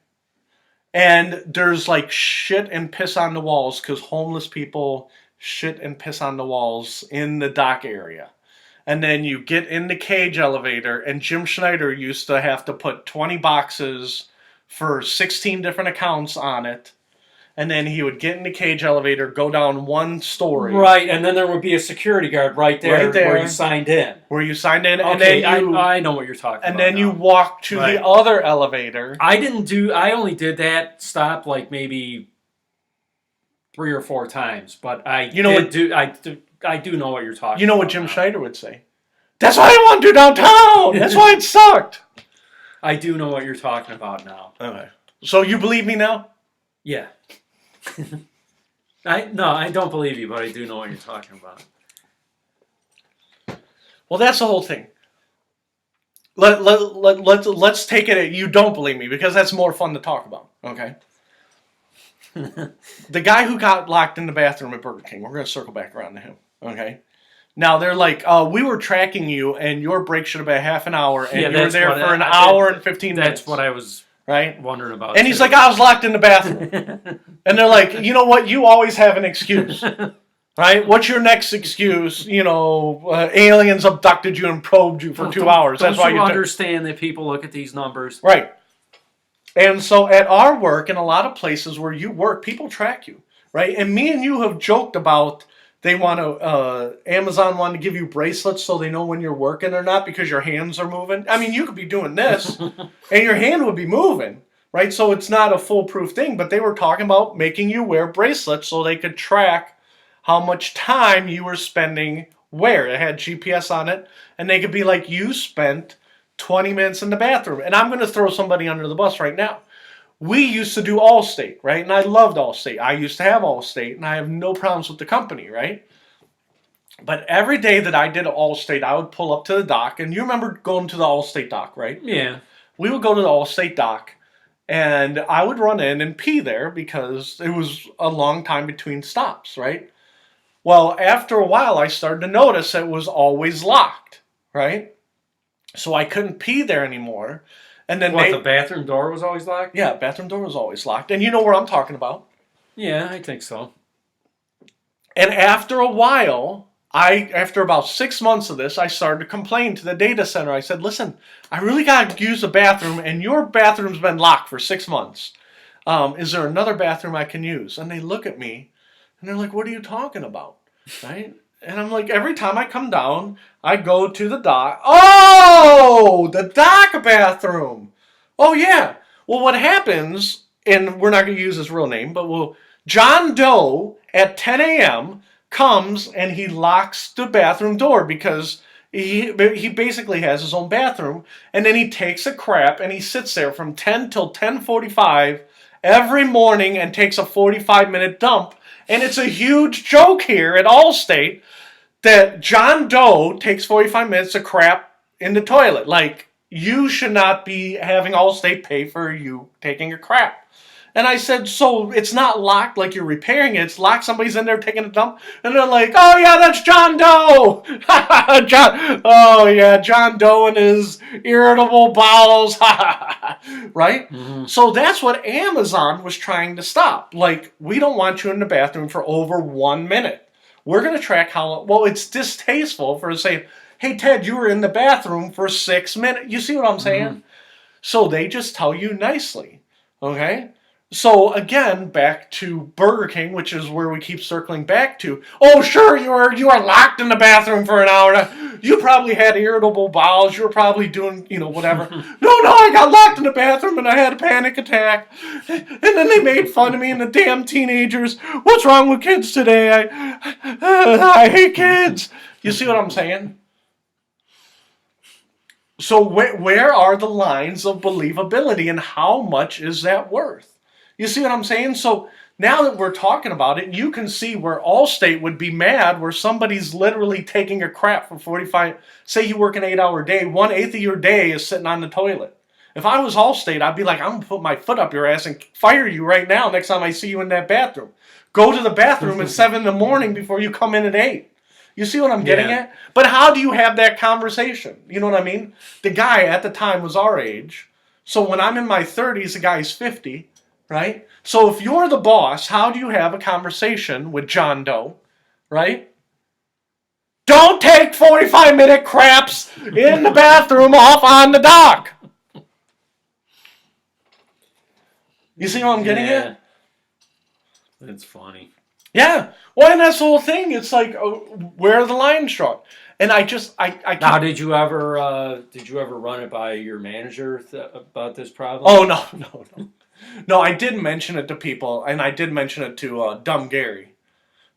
Speaker 1: and there's like shit and piss on the walls because homeless people shit and piss on the walls in the dock area. And then you get in the cage elevator, and Jim Schneider used to have to put 20 boxes for 16 different accounts on it. And then he would get in the cage elevator, go down 1 story.
Speaker 2: Right, and then there would be a security guard right there where you signed in.
Speaker 1: And then
Speaker 2: I know what you're talking about.
Speaker 1: And then
Speaker 2: now.
Speaker 1: you walk to the other elevator.
Speaker 2: I only did that stop like maybe 3 or 4 times, but I do know what you're talking about.
Speaker 1: You know what Jim Schneider would say? That's what I want to do downtown! That's why it sucked!
Speaker 2: I do know what you're talking about now.
Speaker 1: Okay. So you believe me now?
Speaker 2: Yeah. I don't believe you, but I do know what you're talking about.
Speaker 1: Well, that's the whole thing. Let's take it. You don't believe me because that's more fun to talk about. Okay. The guy who got locked in the bathroom at Burger King. We're going to circle back around to him. Okay. Now they're like, we were tracking you, and your break should have been half an hour, and you were there for an hour and 15 minutes.
Speaker 2: That's what I was.
Speaker 1: Right?
Speaker 2: Wondering about.
Speaker 1: And he's like, I was locked in the bathroom. And they're like, you know what? You always have an excuse. Right? What's your next excuse? Aliens abducted you and probed you for 2 hours.
Speaker 2: That's why you understand that people look at these numbers.
Speaker 1: Right. And so at our work, in a lot of places where you work, people track you. Right? And me and you have joked about Amazon wanted to give you bracelets so they know when you're working or not because your hands are moving. I mean, you could be doing this and your hand would be moving, right? So it's not a foolproof thing, but they were talking about making you wear bracelets so they could track how much time you were spending where. It had GPS on it, and they could be like, you spent 20 minutes in the bathroom. And I'm going to throw somebody under the bus right now. We used to do Allstate, right? And I loved Allstate. I used to have Allstate, and I have no problems with the company, right? But every day that I did Allstate, I would pull up to the dock. And you remember going to the Allstate dock, right?
Speaker 2: Yeah.
Speaker 1: We would go to the Allstate dock, and I would run in and pee there because it was a long time between stops, right? Well, after a while, I started to notice it was always locked, right? So I couldn't pee there anymore. And then
Speaker 2: the bathroom door was always locked?
Speaker 1: Yeah, bathroom door was always locked. And you know where I'm talking about.
Speaker 2: Yeah, I think so.
Speaker 1: And after a while, after about 6 months of this, I started to complain to the data center. I said, listen, I really got to use the bathroom, and your bathroom's been locked for 6 months. Is there another bathroom I can use? And they look at me, and they're like, what are you talking about? Right? And I'm like, every time I come down, I go to the dock. Oh, the dock bathroom. Oh, yeah. Well, what happens, and we're not going to use his real name, but John Doe at 10 a.m. comes and he locks the bathroom door because he basically has his own bathroom. And then he takes a crap and he sits there from 10 till 10:45 every morning and takes a 45-minute dump. And it's a huge joke here at Allstate that John Doe takes 45 minutes of crap in the toilet. Like, you should not be having Allstate pay for you taking a crap. And I said, so it's not locked like you're repairing it. It's locked. Somebody's in there taking a dump. And they're like, oh, yeah, that's John Doe. Oh, yeah, John Doe and his irritable bowels. Right?
Speaker 2: Mm-hmm.
Speaker 1: So that's what Amazon was trying to stop. Like, we don't want you in the bathroom for over 1 minute. We're going to track how long. Well, it's distasteful for saying, hey, Ted, you were in the bathroom for 6 minutes. You see what I'm saying?
Speaker 2: Mm-hmm.
Speaker 1: So they just tell you nicely. Okay? So again, back to Burger King, which is where we keep circling back to. Oh, sure, you were locked in the bathroom for an hour. You probably had irritable bowels. You were probably doing, whatever. No, I got locked in the bathroom and I had a panic attack. And then they made fun of me and the damn teenagers. What's wrong with kids today? I hate kids. You see what I'm saying? So where are the lines of believability and how much is that worth? You see what I'm saying? So now that we're talking about it, you can see where Allstate would be mad where somebody's literally taking a crap for 45, say you work an 8-hour day, 1/8 of your day is sitting on the toilet. If I was Allstate, I'd be like, I'm going to put my foot up your ass and fire you right now next time I see you in that bathroom. Go to the bathroom at 7 in the morning before you come in at 8. You see what I'm getting at? But how do you have that conversation? You know what I mean? The guy at the time was our age. So when I'm in my 30s, the guy's 50. Right? So if you're the boss, how do you have a conversation with John Doe? Right? Don't take 45-minute craps in the bathroom off on the dock. You see what I'm getting at?
Speaker 2: That's funny.
Speaker 1: Yeah. Well, and that's the whole thing. It's like, where are the lines drawn? And I
Speaker 2: Now, did you ever run it by your manager about this problem?
Speaker 1: Oh, no. No, I did mention it to people, and I did mention it to Dumb Gary,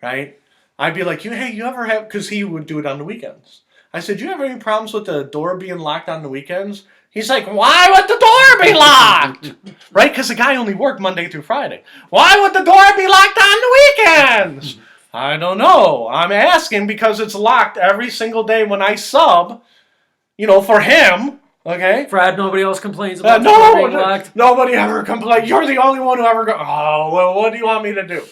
Speaker 1: right? I'd be like, hey, you ever have, because he would do it on the weekends. I said, you have any problems with the door being locked on the weekends? He's like, why would the door be locked? Right? Because the guy only worked Monday through Friday. Why would the door be locked on the weekends? I don't know. I'm asking because it's locked every single day when I sub, for him. Okay?
Speaker 2: Brad, nobody else complains about the door being locked?
Speaker 1: Nobody ever complains. You're the only one who ever goes, oh, well, what do you want me to do?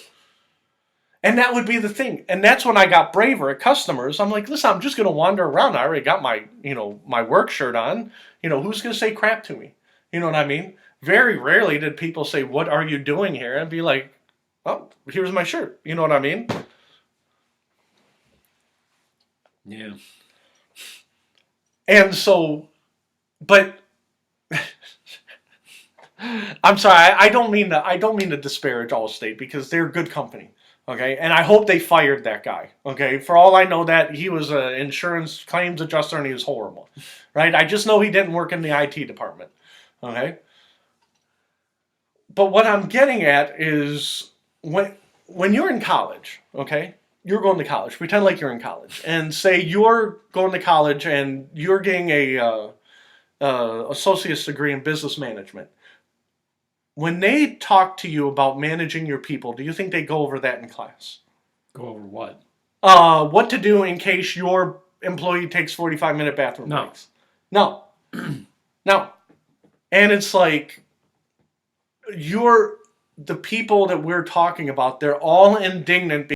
Speaker 1: And that would be the thing. And that's when I got braver at customers. I'm like, listen, I'm just going to wander around. I already got my, my work shirt on. Who's going to say crap to me? You know what I mean? Very rarely did people say, what are you doing here? And be like, oh, here's my shirt. You know what I mean?
Speaker 2: Yeah.
Speaker 1: And so... But I'm sorry, I don't mean to disparage Allstate because they're good company, okay? And I hope they fired that guy, okay? For all I know, that he was an insurance claims adjuster and he was horrible, right? I just know he didn't work in the IT department, okay? But what I'm getting at is when you're in college, okay? You're going to college. Pretend like you're in college, and say you're going to college and you're getting a associate's degree in business management. When they talk to you about managing your people, do you think they go over that in class?
Speaker 2: Go over what?
Speaker 1: What to do in case your employee takes 45-minute bathroom breaks. No. No. And it's like, the people that we're talking about, they're all indignant